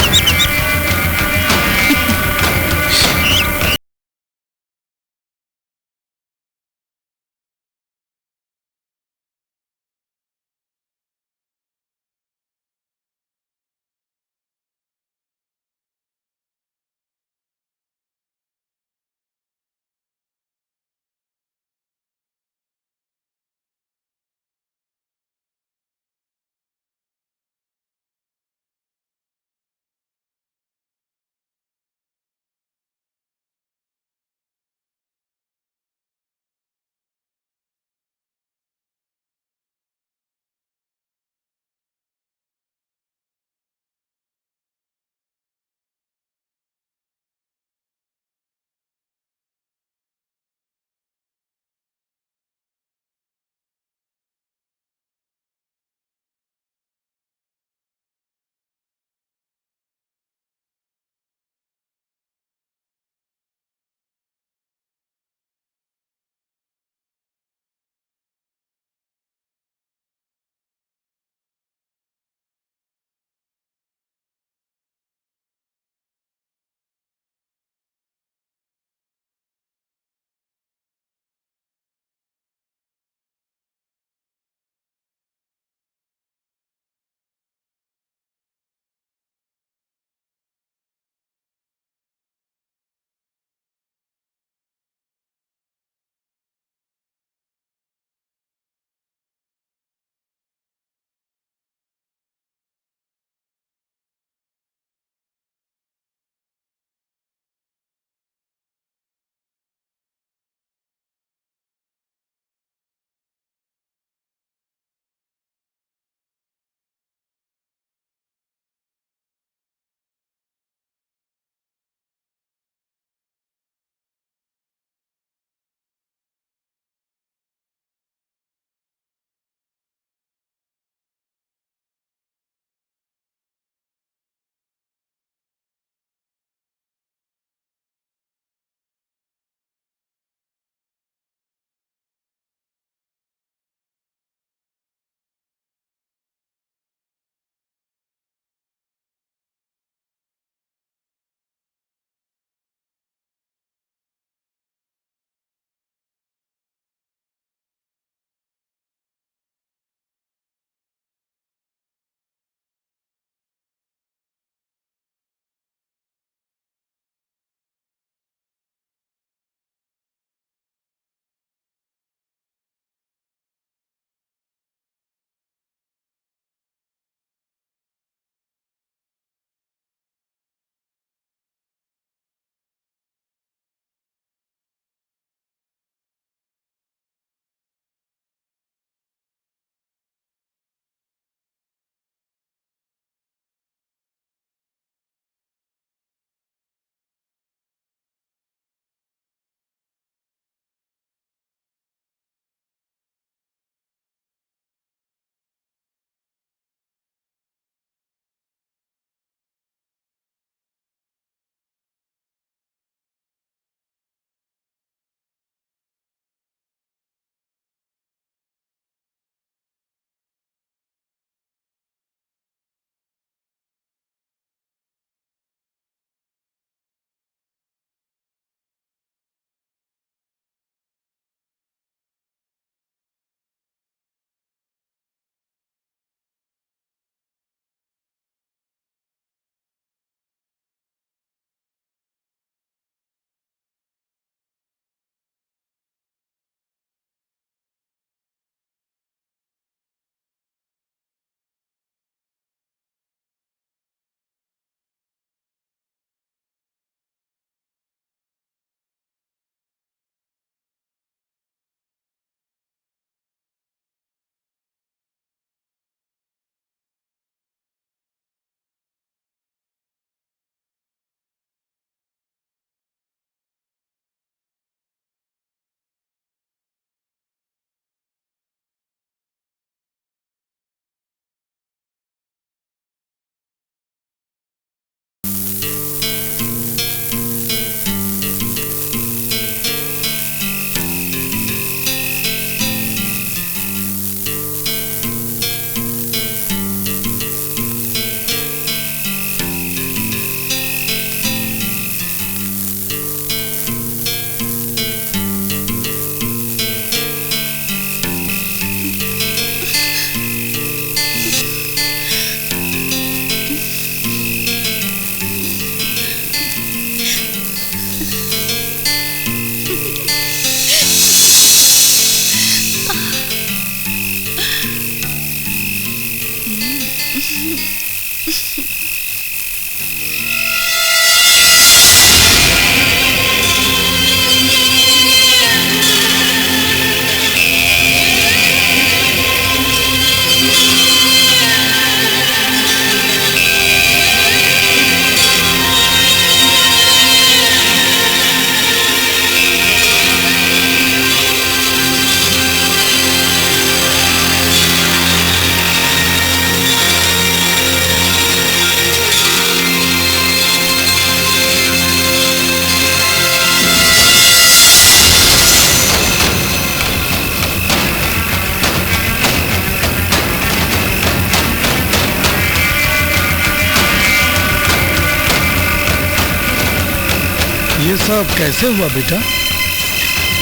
ये सब कैसे हुआ बेटा?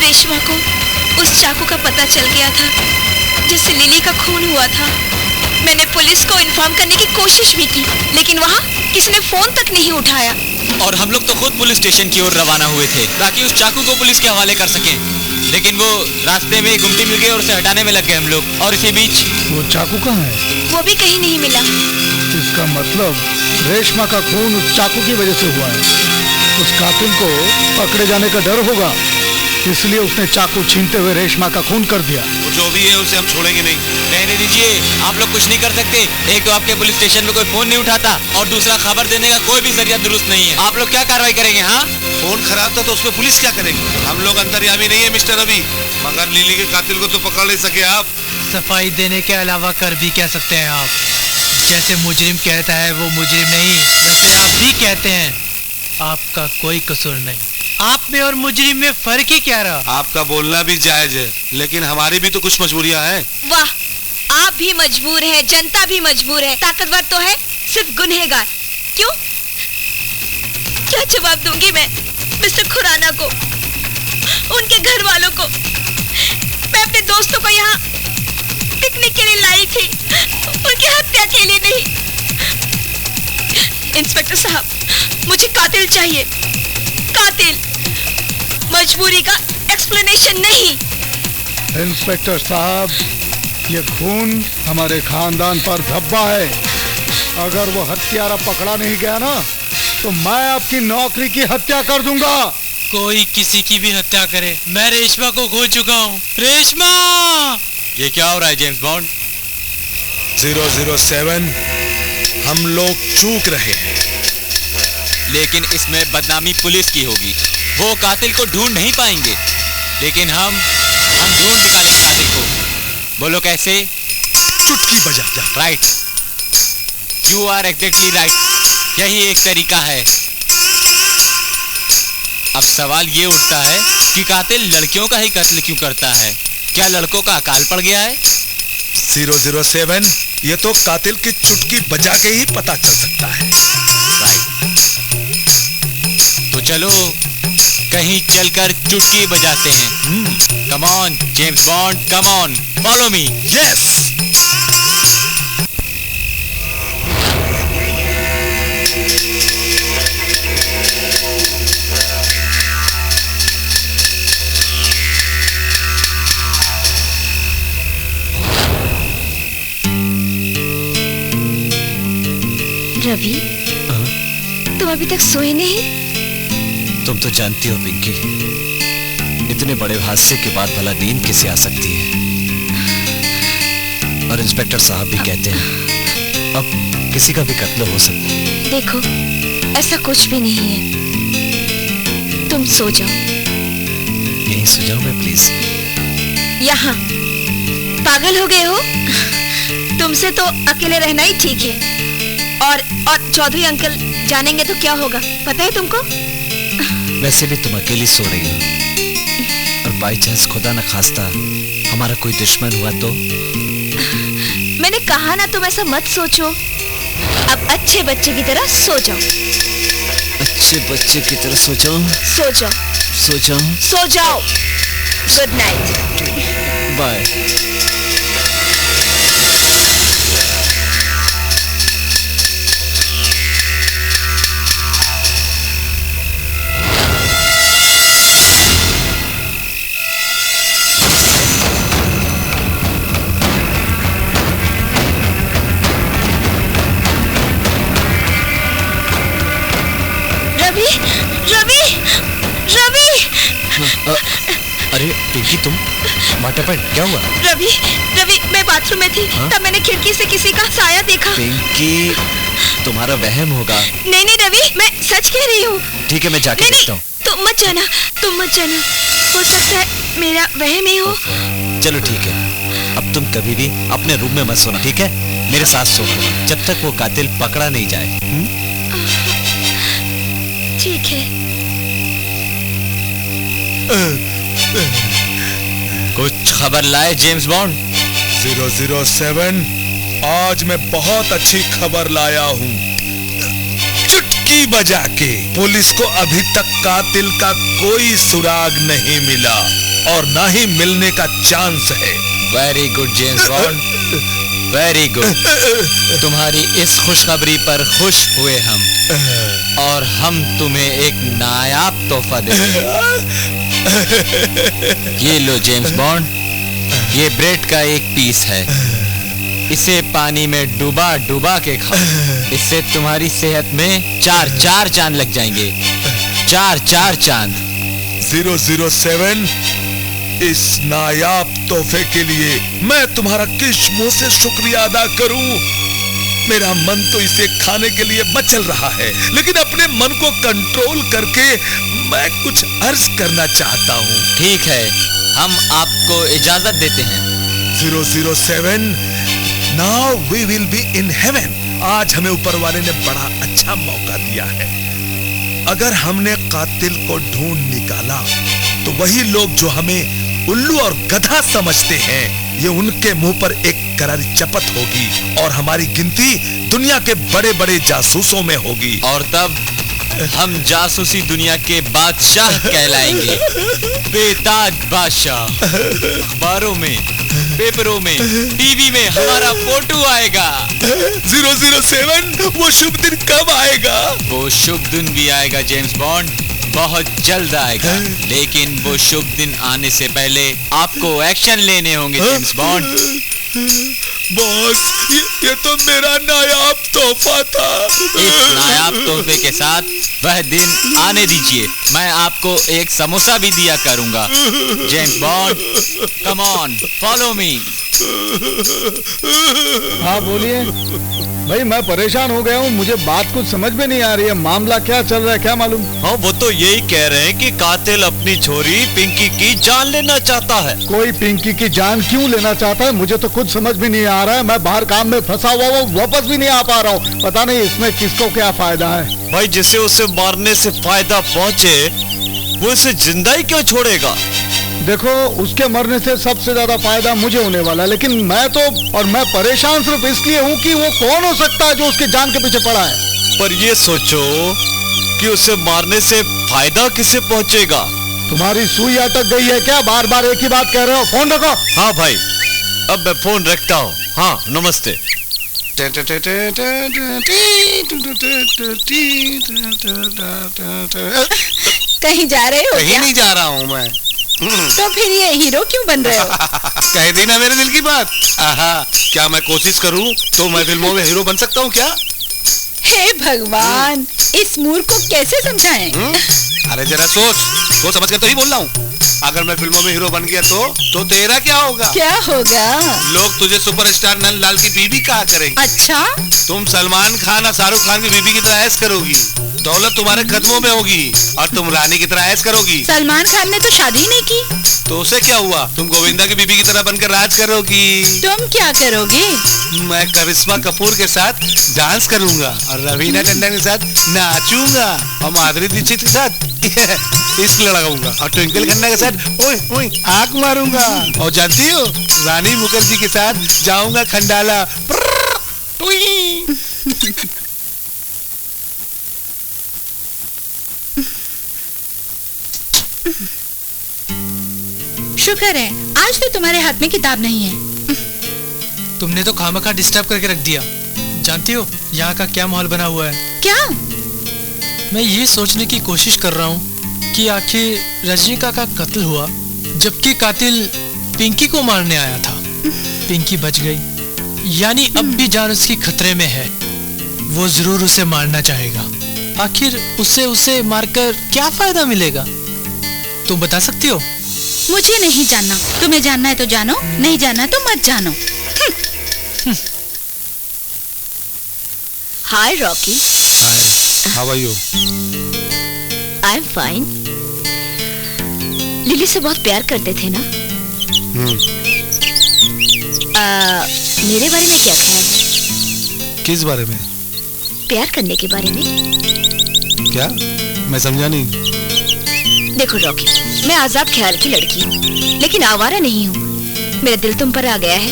रेशमा को उस चाकू का पता चल गया था जिससे लिली का खून हुआ था। मैंने पुलिस को इन्फॉर्म करने की कोशिश भी की, लेकिन वहाँ किसी ने फोन तक नहीं उठाया। और हम लोग तो खुद पुलिस स्टेशन की ओर रवाना हुए थे ताकि उस चाकू को पुलिस के हवाले कर सकें, लेकिन वो रास्ते में गुमटी मिल गई और उसे हटाने में लग गए हम लोग। और इसी बीच वो चाकू कहाँ है? वो भी कहीं नहीं मिला। इसका मतलब रेशमा का खून उस चाकू की वजह से हुआ है। उस कातिल को पकड़े जाने का डर होगा, इसलिए उसने चाकू छीनते हुए रेशमा का खून कर दिया। वो जो भी है उसे हम छोड़ेंगे नहीं। रहने दीजिए, आप लोग कुछ नहीं कर सकते। एक तो आपके पुलिस स्टेशन में कोई फोन नहीं उठाता और दूसरा खबर देने का कोई भी जरिया दुरुस्त नहीं है। आप लोग क्या कार्रवाई करेंगे? हाँ, फोन खराब था तो उसमें पुलिस क्या करेगी? हम लोग अंतर्यामी नहीं है मिस्टर रवि, मगर लिली के कातिल को तो पकड़ नहीं सके आप। सफाई देने के अलावा कर भी कह सकते हैं आप। जैसे मुजरिम कहता है वो मुजरिम नहीं, वैसे आप भी कहते हैं आपका कोई कसूर नहीं। आप में और मुजरिम में फर्क ही क्या रहा? आपका बोलना भी जायज है, लेकिन हमारी भी तो कुछ मजबूरियां हैं। वाह, आप भी मजबूर हैं, जनता भी मजबूर है, ताकतवर तो है सिर्फ गुनहगार। क्यों? क्या जवाब दूंगी मैं मिस्टर खुराना को, उनके घर वालों को? मैं अपने दोस्तों को यहाँ पिकनिक के लिए लाई थी, उनकी हत्या के लिए नहीं। इंस्पेक्टर साहब, मुझे कातिल चाहिए, कातिल। मजबूरी का एक्सप्लेनेशन नहीं। इंस्पेक्टर साहब, ये खून हमारे खानदान पर धब्बा है। अगर वो हत्यारा पकड़ा नहीं गया ना, तो मैं आपकी नौकरी की हत्या कर दूंगा। कोई किसी की भी हत्या करे, मैं रेशमा को खो चुका हूँ। रेशमा! ये क्या हो रहा है जेम्स बॉन्ड? 007, हम लोग चूक रहे हैं, लेकिन इसमें बदनामी पुलिस की होगी। वो कातिल को ढूंढ नहीं पाएंगे, लेकिन हम ढूंढ निकालेंगे कातिल को। बोलो कैसे? चुटकी बजा जा। Right, you are exactly right. यही एक तरीका है। अब सवाल ये उठता है कि कातिल लड़कियों का ही कत्ल क्यों करता है? क्या लड़कों का अकाल पड़ गया है? 007, ये तो कातिल की चुटकी बजा के ही पता चल सकता है। राइट, तो चलो कहीं चलकर चुटकी बजाते हैं। Come on James Bond, come on, follow me. Yes. Ravi, तुम अभी तक सोए नहीं? तुम तो जानती हो पिंकी, इतने बड़े हादसे के बाद भला नींद किसे आ सकती है? और इंस्पेक्टर साहब भी कहते हैं अब किसी का भी कत्ल हो सकता है। देखो, ऐसा कुछ भी नहीं है। तुम सो जाओ। यहीं सो जाओ मैं, प्लीज। यहाँ पागल हो गए हो? तुमसे तो अकेले रहना ही ठीक है। और चौधरी अंकल जानेंगे तो क्या होगा, पता है तुमको? वैसे भी तुम अकेली सो रही हो, और बाई चांस खुदा न खास्ता हमारा कोई दुश्मन हुआ तो? मैंने कहा ना, तुम ऐसा मत सोचो। अब अच्छे बच्चे की तरह सो जाओ। अच्छे बच्चे की तरह सो जाओ? सो जाओ, सो जाओ, सो जाओ। Good night. बाय। अरे पिंकी, तुम माटापन क्या हुआ? रवि, मैं बाथरूम में थी। तब मैंने खिड़की से किसी का साया देखा। पिंकी, तुम्हारा वहम होगा। नहीं रवि, मैं सच कह रही हूँ। ठीक है, मैं जाके देखता हूँ। तुम मत जाना। हो सकता है मेरा वहम ही हो। चलो ठीक है, अब तुम कभी भी अपने रूम में मत सोना, ठीक है? मेरे साथ सो जब तक वो कातिल पकड़ा नहीं जाए। ठीक है। कुछ खबर लाए जेम्स बॉन्ड? 007, आज मैं बहुत अच्छी खबर लाया हूँ। चुटकी चुटकी बजा के। पुलिस को अभी तक कातिल का कोई सुराग नहीं मिला और ना ही मिलने का चांस है। Very good James bond, very good. तुम्हारी इस खुशखबरी पर खुश हुए हम, और हम तुम्हें एक नायाब तोहफा देंगे। ये लो जेम्स बॉन्ड, ये ब्रेड का एक पीस है। इसे पानी में डुबा डुबा के खाओ। इससे तुम्हारी सेहत में 4 चांद लग जाएंगे। 4 चांद। 007, इस नायाब तोहफे के लिए मैं तुम्हारा किस मुंह से शुक्रिया अदा करूं। मेरा मन तो इसे खाने के लिए मचल रहा है, लेकिन अपने मन को कंट्रोल करके मैं कुछ अर्ज करना चाहता हूं। ठीक है, हम आपको इजाजत देते हैं। 007, now we will be in heaven. आज हमें ऊपर वाले ने बड़ा अच्छा मौका दिया है। अगर हमने कातिल को ढूंढ निकाला तो वही लोग जो हमें उल्लू और गधा समझते हैं, ये उनके मुंह पर एक करारी चपत होगी और हमारी गिनती दुनिया के बड़े बड़े जासूसों में होगी। और तब हम जासूसी दुनिया के बादशाह कहलाएंगे। बेताज बादशाह। अखबारों में, पेपरों में, टीवी में हमारा फोटो आएगा। 007, वो शुभ दिन कब आएगा? वो शुभ दिन भी आएगा जेम्स बॉन्ड, बहुत जल्द आएगा। लेकिन वो शुभ दिन आने से पहले आपको एक्शन लेने होंगे जेम्स बॉन्ड। बॉस, ये तो मेरा नायाब तोहफा था। इस नायाब तोहफे के साथ वह दिन आने दीजिए। मैं आपको एक समोसा भी दिया करूंगा। James Bond, come on, follow मी। हाँ बोलिए भाई, मैं परेशान हो गया हूँ। मुझे बात कुछ समझ में नहीं आ रही है। मामला क्या चल रहा है, क्या मालूम? हाँ, वो तो यही कह रहे हैं कि कातिल अपनी छोरी पिंकी की जान लेना चाहता है। कोई पिंकी की जान क्यों लेना चाहता है, मुझे तो कुछ समझ में नहीं आ रहा है। मैं बाहर काम में फंसा हुआ हूँ, वापस भी नहीं आ पा रहा हूँ। पता नहीं इसमें किसको क्या फायदा है। भाई, जिसे उसे मारने से फायदा पहुँचे वो इसे जिंदा ही क्यों छोड़ेगा? देखो, उसके मरने से सबसे ज्यादा फायदा मुझे होने वाला है, लेकिन मैं परेशान सिर्फ इसलिए हूँ कि वो कौन हो सकता है जो उसकी जान के पीछे पड़ा है। पर ये सोचो कि उसे मारने से फायदा किसे पहुँचेगा? तुम्हारी सुई अटक गई है क्या? बार बार एक ही बात कह रहे हो। फोन रखो। हाँ भाई, अब मैं फोन रखता हूँ। हाँ, नमस्ते। कहीं जा रहे हो? कहीं नहीं जा रहा हूँ मैं। तो फिर ये हीरो क्यों बन रहे हो? कह दी ना मेरे दिल की बात। क्या मैं कोशिश करूं तो मैं फिल्मों में हीरो बन सकता हूँ क्या? हे भगवान, इस मूर्ख को कैसे समझाएं? अरे जरा सोच समझ कर तो ही बोल रहा हूँ। अगर मैं फिल्मों में हीरो बन गया तो तेरा क्या होगा? क्या होगा? लोग तुझे सुपरस्टार नंदलाल की बीबी कहा करेंगे। अच्छा? तुम सलमान खान और शाहरुख खान की बीबी की तरह ऐश करोगी। दौलत तुम्हारे कदमों में होगी और तुम रानी की तरह ऐश करोगी। सलमान खान ने तो शादी ही नहीं की। तो उसे क्या हुआ? तुम गोविंदा की बीबी की तरह बनकर राज करोगी। तुम क्या करोगे? मैं करिश्मा कपूर के साथ डांस करूंगा और रवीना टंडन के साथ नाचूंगा और माधुरी दीक्षित के साथ इश्क लगाऊंगा और ट्विंकल खन्ना के साथ ओए ओए आंख मारूंगा। और जानती हो, रानी मुखर्जी के साथ जाऊंगा खंडाला। शुक्र है आज तो तुम्हारे हाथ में किताब नहीं है। तुमने तो खामखा डिस्टर्ब करके रख दिया। जानती हो यहाँ का क्या माहौल बना हुआ है? क्या? मैं ये सोचने की कोशिश कर रहा हूँ कि आखिर रजनीका का कत्ल हुआ जबकि कातिल पिंकी को मारने आया था। पिंकी बच गई, यानी अब भी जान उसकी खतरे में है। वो जरूर उसे मारना चाहेगा। आखिर उसे मारकर क्या फायदा मिलेगा? तुम बता सकती हो? मुझे नहीं जानना। तुम्हें जानना है तो जानो, नहीं जानना तो मत जानो। Hi Rocky. How are you? I am fine. Lily से बहुत प्यार करते थे ना? मेरे बारे में क्या ख्याल है? किस बारे में? प्यार करने के बारे में। क्या? मैं समझा नहीं। देखो रॉकी, मैं आजाद ख्याल की लड़की हूँ, लेकिन आवारा नहीं हूँ। मेरा दिल तुम पर आ गया है।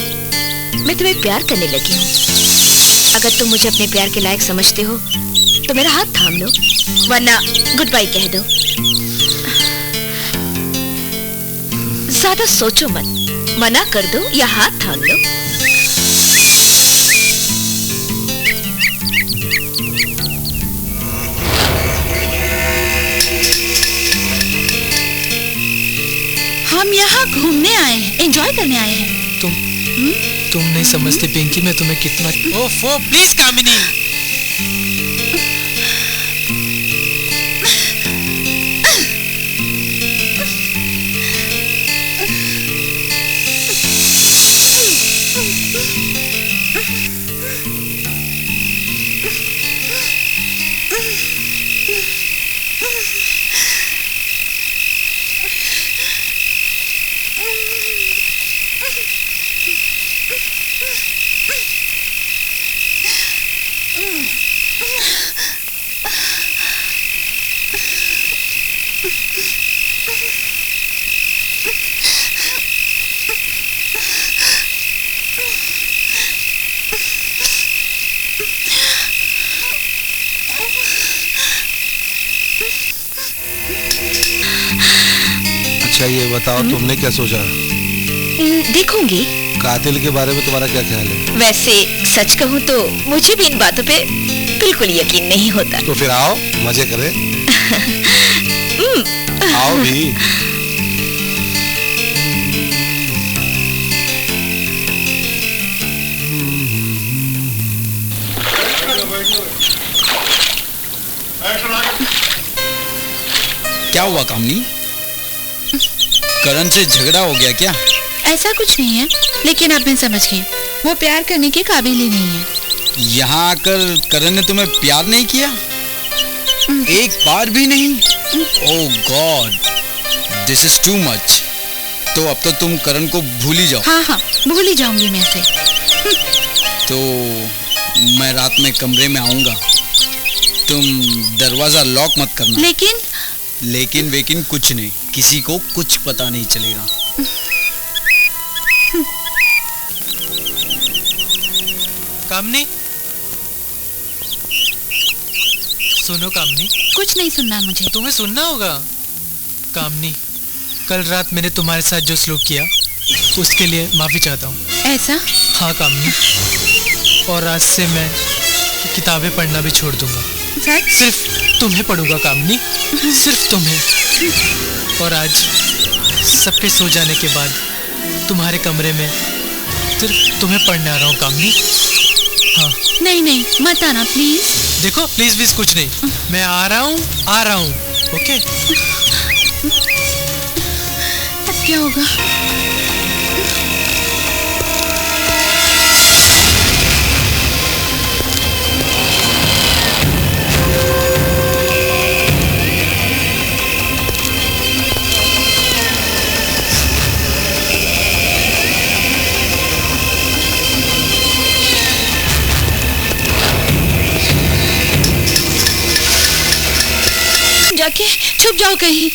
मैं तुम्हें प्यार करने लगी हूँ। अगर तुम मुझे अपने प्यार के लायक समझते हो तो मेरा हाथ थाम लो, वरना गुड बाय कह दो। ज्यादा सोचो मत, मना कर दो या हाथ थाम लो। हम यहाँ घूमने आए हैं, एंजॉय करने आए हैं। तुम नहीं समझती पिंकी, मैं तुम्हें कितना। ओफो प्लीज कामिनी। अच्छा ये बताओ, तुमने क्या सोचा? देखूंगी। कातिल के बारे में तुम्हारा क्या ख्याल है? वैसे सच कहूँ तो मुझे भी इन बातों पे बिल्कुल यकीन नहीं होता। तो फिर आओ मजे करें। आओ भी। क्या हुआ कामनी? करण से झगड़ा हो गया क्या? ऐसा कुछ नहीं है, लेकिन अब मैं समझ गई, वो प्यार करने के काबिल ही नहीं है। यहाँ आकर करण ने तुम्हें प्यार नहीं किया? एक बार भी नहीं? Oh god, this is too much. तो अब तो तुम करण को भूल ही जाओ। हाँ हाँ, भूल ही जाऊंगी मैं से। तो मैं रात में कमरे में आऊंगा, तुम दरवाजा लॉक मत करना। लेकिन वेकिन कुछ नहीं, किसी को कुछ पता नहीं चलेगा। कामनी, सुनो कामनी। कुछ नहीं सुनना मुझे। तुम्हें सुनना होगा। कामनी, कल रात मैंने तुम्हारे साथ जो सलूक किया उसके लिए माफी चाहता हूँ। ऐसा? हाँ कामनी, और आज से मैं किताबें पढ़ना भी छोड़ दूंगा। सिर्फ तुम्हें पढ़ूंगा कामनी, सिर्फ तुम्हें। और आज सबके सो जाने के बाद तुम्हारे कमरे में सिर्फ तुम्हें पढ़ने आ रहा हूँ कामनी। हाँ। नहीं नहीं, मत आना प्लीज। देखो प्लीज प्लीज कुछ नहीं, मैं आ रहा हूँ। ओके? अब क्या होगा? जाके छुप जाओ कहीं।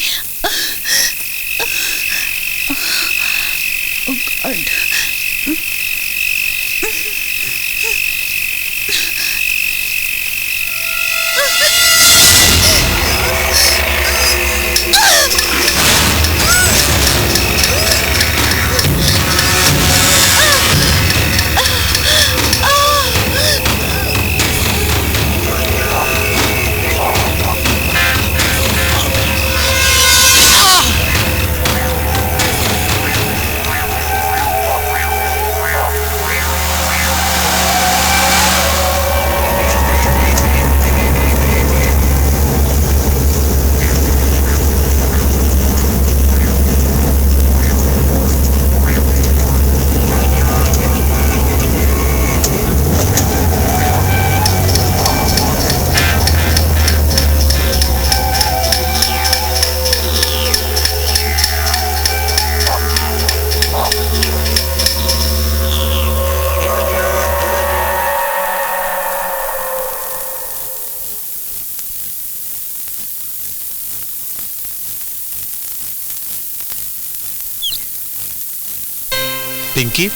पिंकी,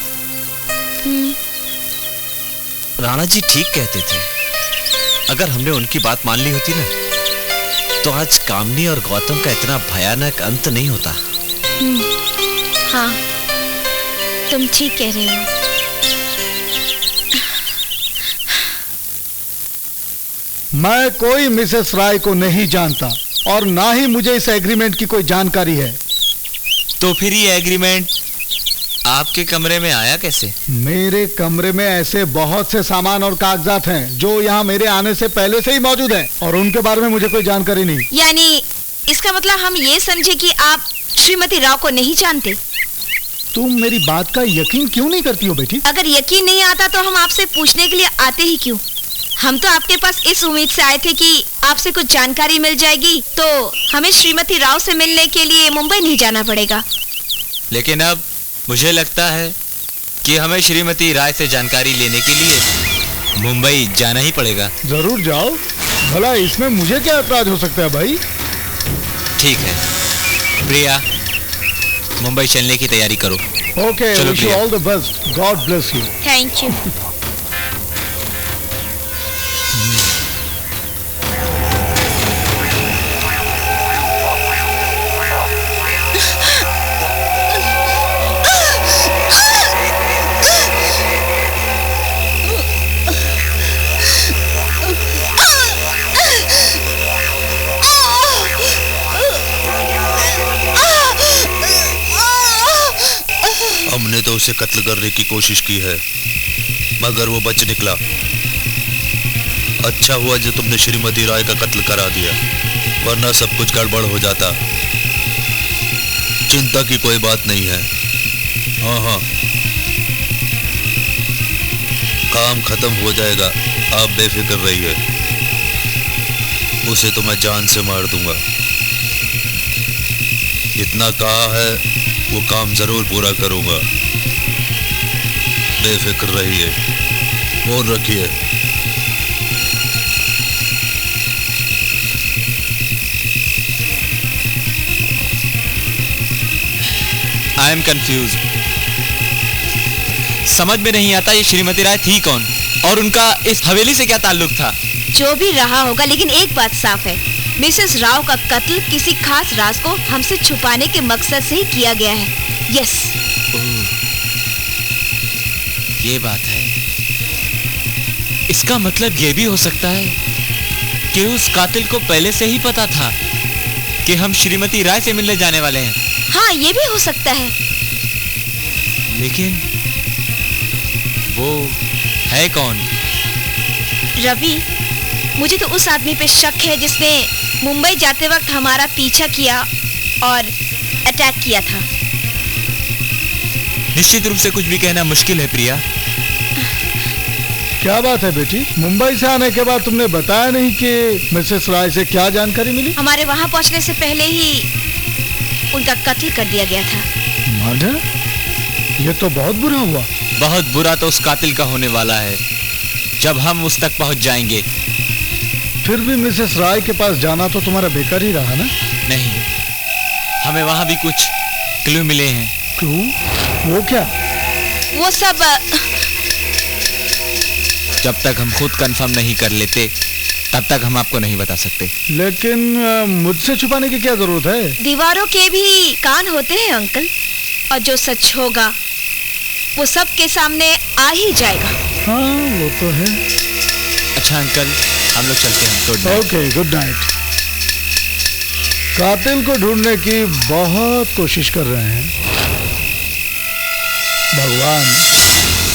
राणा जी ठीक कहते थे, अगर हमने उनकी बात मान ली होती ना, तो आज कामनी और गौतम का इतना भयानक अंत नहीं होता। हाँ, तुम ठीक कह रहे हो। मैं कोई मिसेस राय को नहीं जानता और ना ही मुझे इस एग्रीमेंट की कोई जानकारी है। तो फिर ये एग्रीमेंट आपके कमरे में आया कैसे? मेरे कमरे में ऐसे बहुत से सामान और कागजात हैं जो यहाँ मेरे आने से पहले से ही मौजूद हैं और उनके बारे में मुझे कोई जानकारी नहीं। यानी इसका मतलब हम ये समझे कि आप श्रीमती राव को नहीं जानते। तुम मेरी बात का यकीन क्यों नहीं करती हो बेटी? अगर यकीन नहीं आता तो हम आपसे पूछने के लिए आते ही क्यों? हम तो आपके पास इस उम्मीद से आए थे कि आपसे कुछ जानकारी मिल जाएगी तो हमें श्रीमती राव से मिलने के लिए मुंबई नहीं जाना पड़ेगा। लेकिन अब मुझे लगता है कि हमें श्रीमती राय से जानकारी लेने के लिए मुंबई जाना ही पड़ेगा। जरूर जाओ, भला इसमें मुझे क्या ऐतराज हो सकता है भाई? ठीक है प्रिया, मुंबई चलने की तैयारी करो। Okay, wish you all the best. God bless you. Thank you. हमने तो उसे कत्ल करने की कोशिश की है मगर वो बच निकला। अच्छा हुआ जो तुमने श्रीमती राय का कत्ल करा दिया, वरना सब कुछ गड़बड़ हो जाता। चिंता की कोई बात नहीं है। हाँ, काम खत्म हो जाएगा, आप बेफिक्र रहिए। उसे तो मैं जान से मार दूंगा। जितना कहा है वो काम जरूर पूरा करूंगा। बेफिक्र रहिए, फोन रखिए। I am confuse. समझ में नहीं आता ये श्रीमती राय थी कौन और उनका इस हवेली से क्या ताल्लुक था? जो भी रहा होगा, लेकिन एक बात साफ है, मिसेस राव का कत्ल किसी खास राज को हमसे छुपाने के मकसद से ही किया गया है। यस। ये बात है। इसका मतलब ये भी हो सकता है कि उस कातिल को पहले से ही पता था कि हम श्रीमती राय से मिलने जाने वाले हैं। हाँ, ये भी हो सकता है। लेकिन वो है कौन? रवि, मुझे तो उस आदमी पे शक है जिसने मुंबई जाते वक्त हमारा पीछा किया और अटैक किया था। निश्चित रूप से कुछ भी कहना मुश्किल है प्रिया। क्या बात है बेटी, मुंबई से आने के बाद तुमने बताया नहीं कि मिसेस राय से क्या जानकारी मिली? हमारे वहां पहुंचने से पहले ही उनका कत्ल कर दिया गया था। मर्डर? ये तो बहुत बुरा हुआ। बहुत बुरा तो उस कातिल का होने वाला है जब हम उस तक पहुंच जाएंगे। फिर भी मिसेस राय के पास जाना तो तुम्हारा बेकार ही रहा ना? नहीं, हमें वहां भी कुछ क्लू मिले हैं। क्लू? वो क्या? वो सब जब तक हम खुद कंफर्म नहीं कर लेते तब तक हम आपको नहीं बता सकते। लेकिन मुझसे छुपाने की क्या जरूरत है? दीवारों के भी कान होते हैं अंकल, और जो सच होगा वो सबके सामने आ ही जाएगा। हाँ, वो तो है। अच्छा अंकल, हम लोग चलते हैं। Good night. Okay, good night. कातिल को ढूंढने की बहुत कोशिश कर रहे हैं। भगवान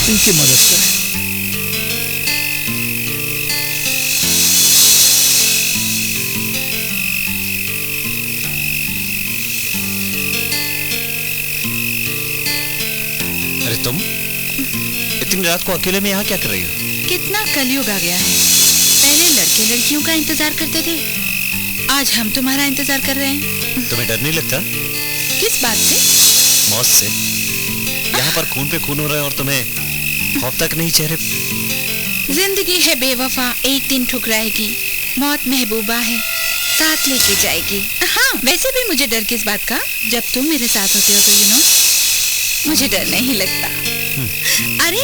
इनकी मदद करे। अरे तुम इतनी रात को अकेले में यहाँ क्या कर रही हो? कितना कलयुग आ गया है। पहले लड़के लड़कियों का इंतजार करते थे, आज हम तुम्हारा इंतजार कर रहे हैं। तुम्हें डर नहीं लगता? किस बात से? मौत से। यहाँ पर खून पे खून हो रहा है और तुम्हें खौफ तक नहीं चेहरे? जिंदगी है बेवफा, एक दिन ठुकराएगी। मौत महबूबा है, साथ लेके जाएगी। हाँ, वैसे भी मुझे डर किस बात का, जब तुम मेरे साथ होते हो तो यू नो मुझे डर नहीं लगता। अरे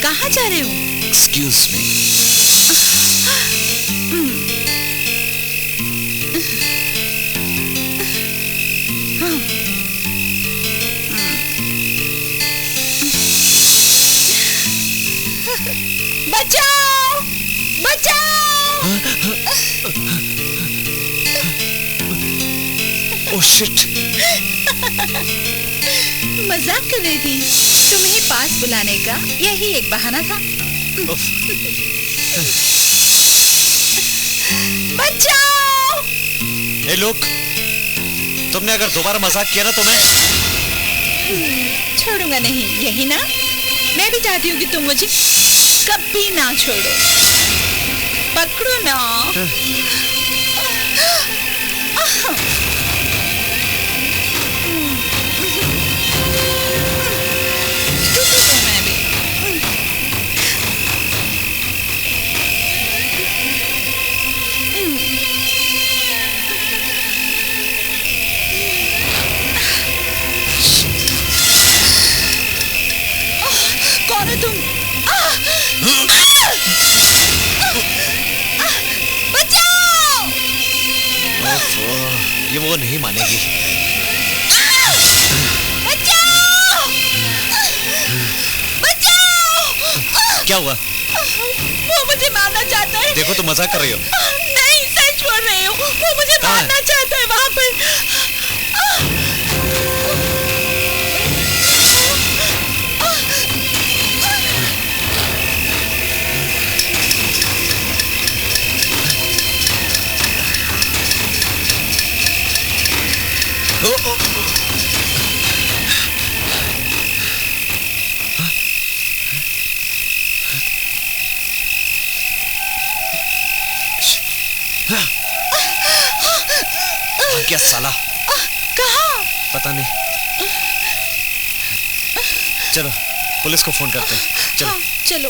कहाँ जा रहे हो? Excuse me. बचाओ बचाओ। Oh shit. मजाक कर रही थी। तुम्हें पास बुलाने का यही एक बहाना था। बचाओ। ए लोग, तुमने अगर दोबारा मजाक किया ना तो मैं छोड़ूंगा नहीं, यही ना? मैं भी चाहती हूँ कि तुम मुझे कभी ना छोड़ो। पकड़ो ना। कौन है तुम? बचाओ! ये वो नहीं मानेगी। बचाओ! बचाओ! क्या हुआ? वो मुझे मारना चाहता है। देखो तुम मजाक कर रही हो। नहीं, सच बोल रही हूँ। वो मुझे मारना चाहता है वहाँ पर। क्या साला? कहाँ? पता नहीं। चलो पुलिस को फोन करते हैं। चलो। हाँ, चलो।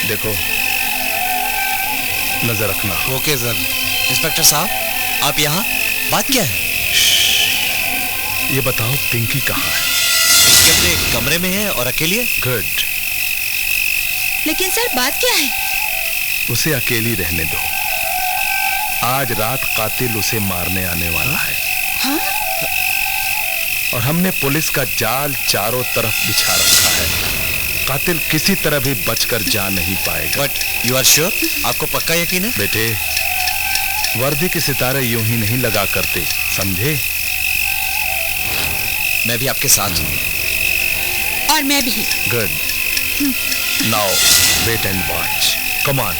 देखो, नजर रखना। Okay sir. इंस्पेक्टर साहब, आप यहाँ? बात क्या है? ये बताओ पिंकी कहाँ है? पिंकी अपने कमरे में है और अकेली है। गुड। लेकिन सर बात क्या है? उसे अकेली रहने दो। आज रात कातिल उसे मारने आने वाला है। हाँ? और हमने पुलिस का जाल चारों तरफ बिछा रखा है। कातिल किसी तरह भी बचकर जा नहीं पाएगा। But you are sure? आपको पक्का यकीन है? बेटे, वर्दी के सितारे यूं ही नहीं लगा करते, समझे? मैं भी आपके साथ हूं। और मैं भी। Good. Now wait and watch. Come on.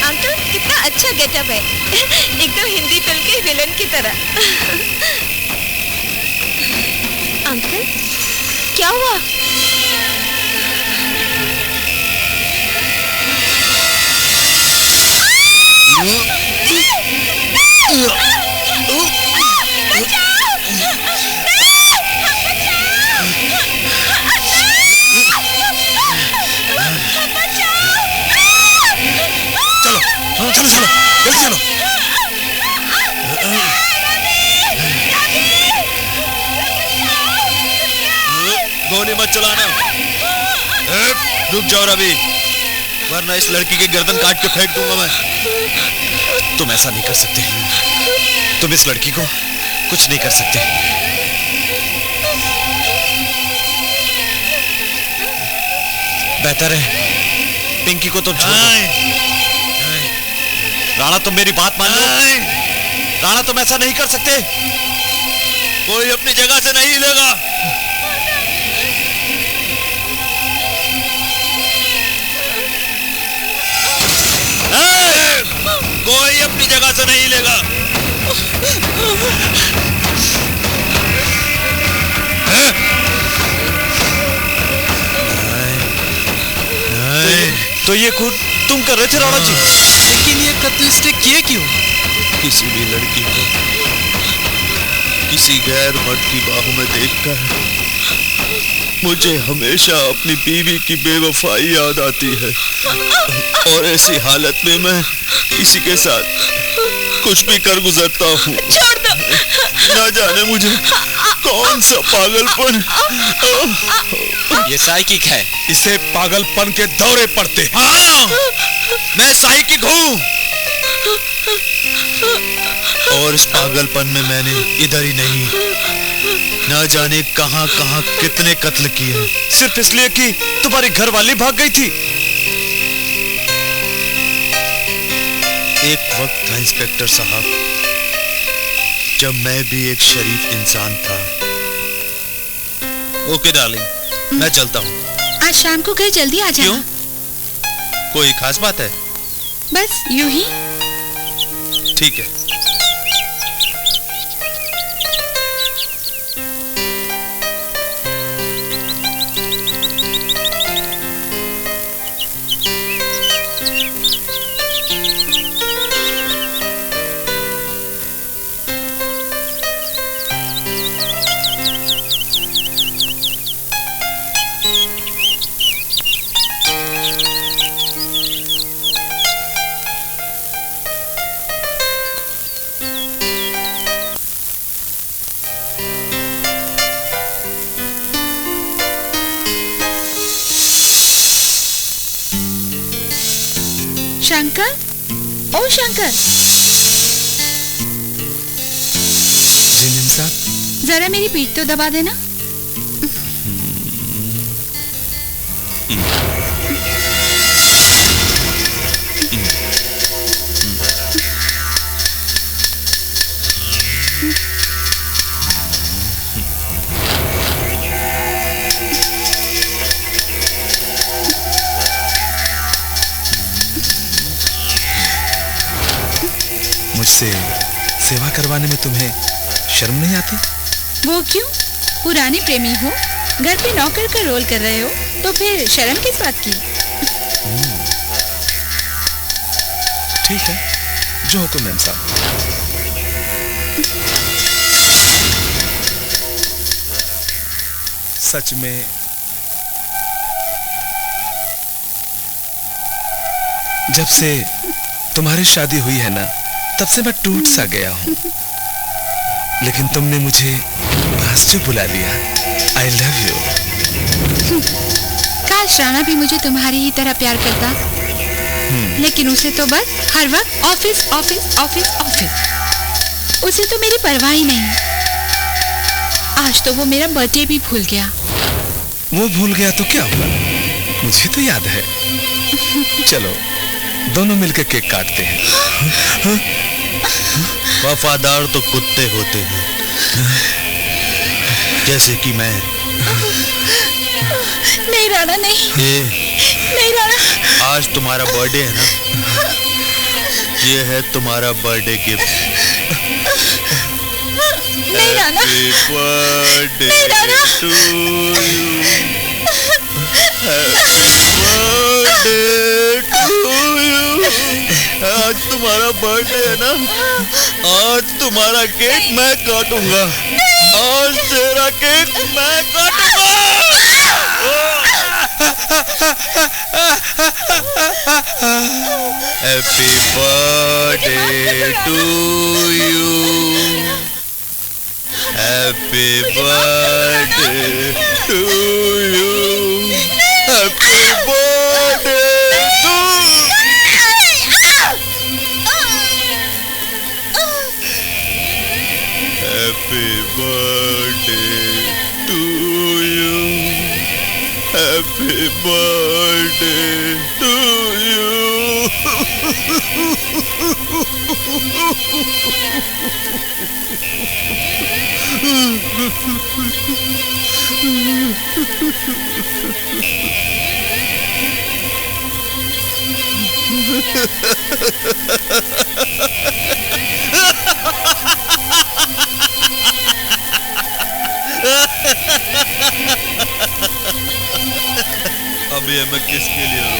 Uncle कितना अच्छा गेटअप है। एकदम हिंदी फिल्म के विलन की तरह। अंकल क्या हुआ? चलो चलो जल्दी चलो। गोली मत चलाना। रुक जाओ रवि, वरना इस लड़की की गर्दन काट के फेंक दूंगा मैं। तुम ऐसा नहीं कर सकते। तुम इस लड़की को कुछ नहीं कर सकते। बेहतर है पिंकी को तो छोड़ दो। राणा तुम मेरी बात मान लो। राणा तुम ऐसा नहीं कर सकते। कोई अपनी जगह से नहीं हिलेगा। कोई अपनी जगह से नहीं हिलेगा। तो ये खून तुम कर रहे थे राणा जी? लेकिन ये कत्ल इसने किए क्यों? किसी भी लड़की को किसी गैर मर्द की बाहों में देखकर मुझे हमेशा अपनी बीवी की बेवफाई याद आती है, और ऐसी हालत में मैं किसी के साथ कुछ भी कर गुजरता हूँ। छोड़ दो। ना जाने मुझे कौन सा पागलपन। ये साइकिक है, इसे पागलपन के दौरे पड़ते हैं। हाँ, मैं साइकिक हूँ, और इस पागलपन में मैंने इधर ही नहीं, ना जाने कहां कहां कितने कत्ल किए, सिर्फ इसलिए कि तुम्हारी घरवाली भाग गई थी। एक वक्त था इंस्पेक्टर साहब जब मैं भी एक शरीफ इंसान था। ओके डार्लिंग, मैं चलता हूँ। आज शाम को घर जल्दी आ जाना। क्यों? कोई खास बात है? बस यूं ही। ठीक है। शंकर, ओ शंकर, जरा मेरी पीठ तो दबा देना। मुझसे सेवा करवाने में तुम्हें शर्म नहीं आती? वो क्यों? पुराने प्रेमी हो, घर पे नौकर का रोल कर रहे हो, तो फिर शर्म किस बात की? ठीक है, जो हुक्म मैम साहब। सच में जब से तुम्हारी शादी हुई है ना, तब से मैं टूट सा गया हूं, लेकिन तुमने मुझे पास से बुला लिया। I love you. काश राणा भी मुझे तुम्हारी ही तरह प्यार करता, लेकिन उसे तो बस हर वक्त ऑफिस ऑफिस ऑफिस ऑफिस। उसे तो मेरी परवाह ही नहीं। आज तो वो मेरा बर्थडे भी भूल गया। वो भूल गया तो क्या हुआ, मुझे तो याद है। चलो दोनों मिलकर केक काटते हैं। वफादार तो कुत्ते होते हैं, जैसे कि मैं। नहीं राणा, नहीं। नहीं राणा। आज तुम्हारा बर्थडे है ना, ये है तुम्हारा बर्थडे गिफ्ट। नहीं राणा। हैप्पी बर्थडे नहीं Rana. To you. Happy birthday to you. आज तुम्हारा बर्थडे है ना, आज तुम्हारा केक मैं काटूंगा। आज तेरा केक मैं काटूंगा। Happy birthday to you. Happy birthday to you. Happy birthday to. Happy birthday to you. Happy birthday to you. अब ये मैं किसके लिए रो?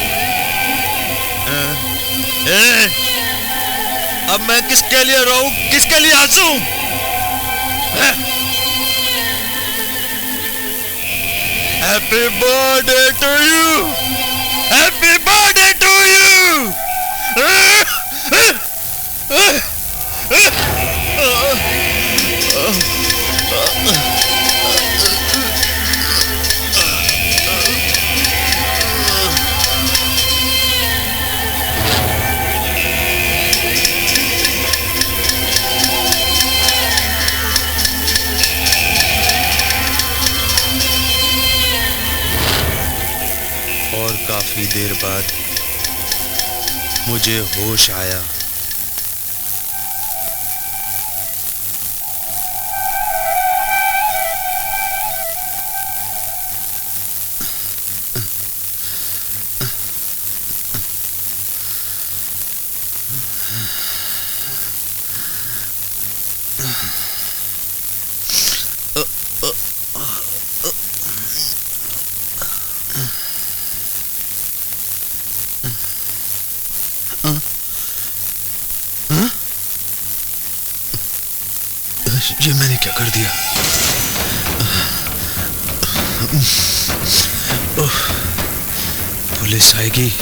अब मैं किसके लिए रोऊं, किसके लिए हंसूं? Happy birthday to you, happy birthday to you. और काफी देर बाद मुझे होश आया। ये मैंने क्या कर दिया? पुलिस आएगी,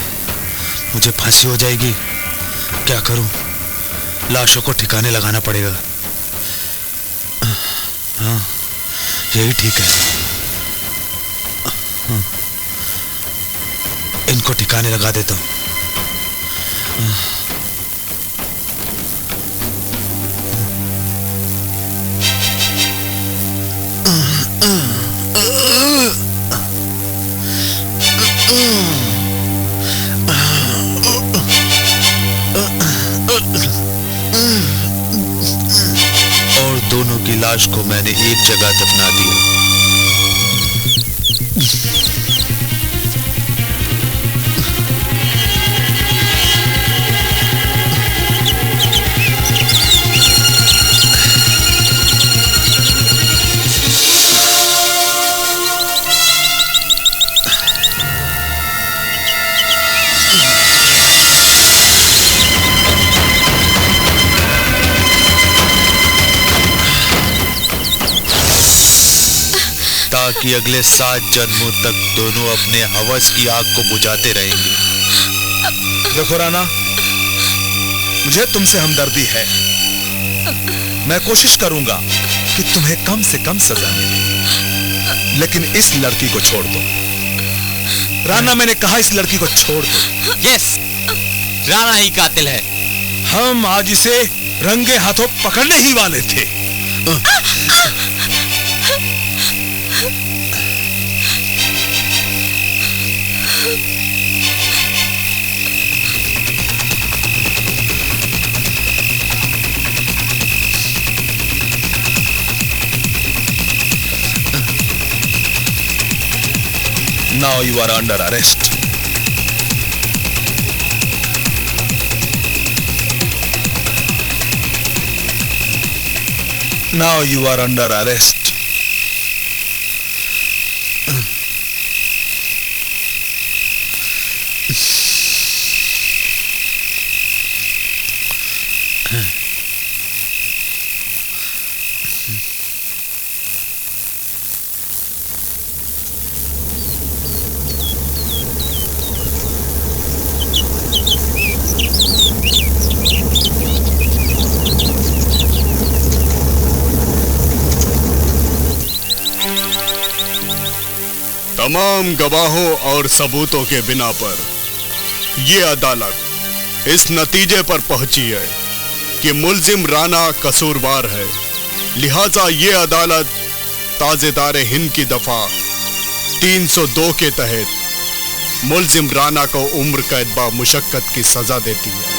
मुझे फांसी हो जाएगी। क्या करूं? लाशों को ठिकाने लगाना पड़ेगा। हाँ, यही ठीक है। इनको ठिकाने लगा देता हूं। और दोनों की लाश को मैंने एक जगह दफना दिया। ताकि अगले 7 जन्मों तक दोनों अपने हवस की आग को बुझाते रहेंगे। देखो राना, मुझे तुमसे हमदर्दी है। मैं कोशिश करूंगा कि तुम्हें कम से कम सजा मिले, लेकिन इस लड़की को छोड़ दो। राना, मैंने कहा इस लड़की को छोड़ दो। यस, राना ही कातिल है। हम आज इसे रंगे हाथों पकड़ने ही वाले थे। Now you are under arrest. Now you are under arrest. तमाम गवाहों और सबूतों के बिना पर यह अदालत इस नतीजे पर पहुंची है कि मुल्जिम राना कसूरवार है। लिहाजा ये अदालत ताजेदार हिंद की दफा 302 के तहत मुल्जिम राना को उम्र कैद बा मुशक्कत की सजा देती है।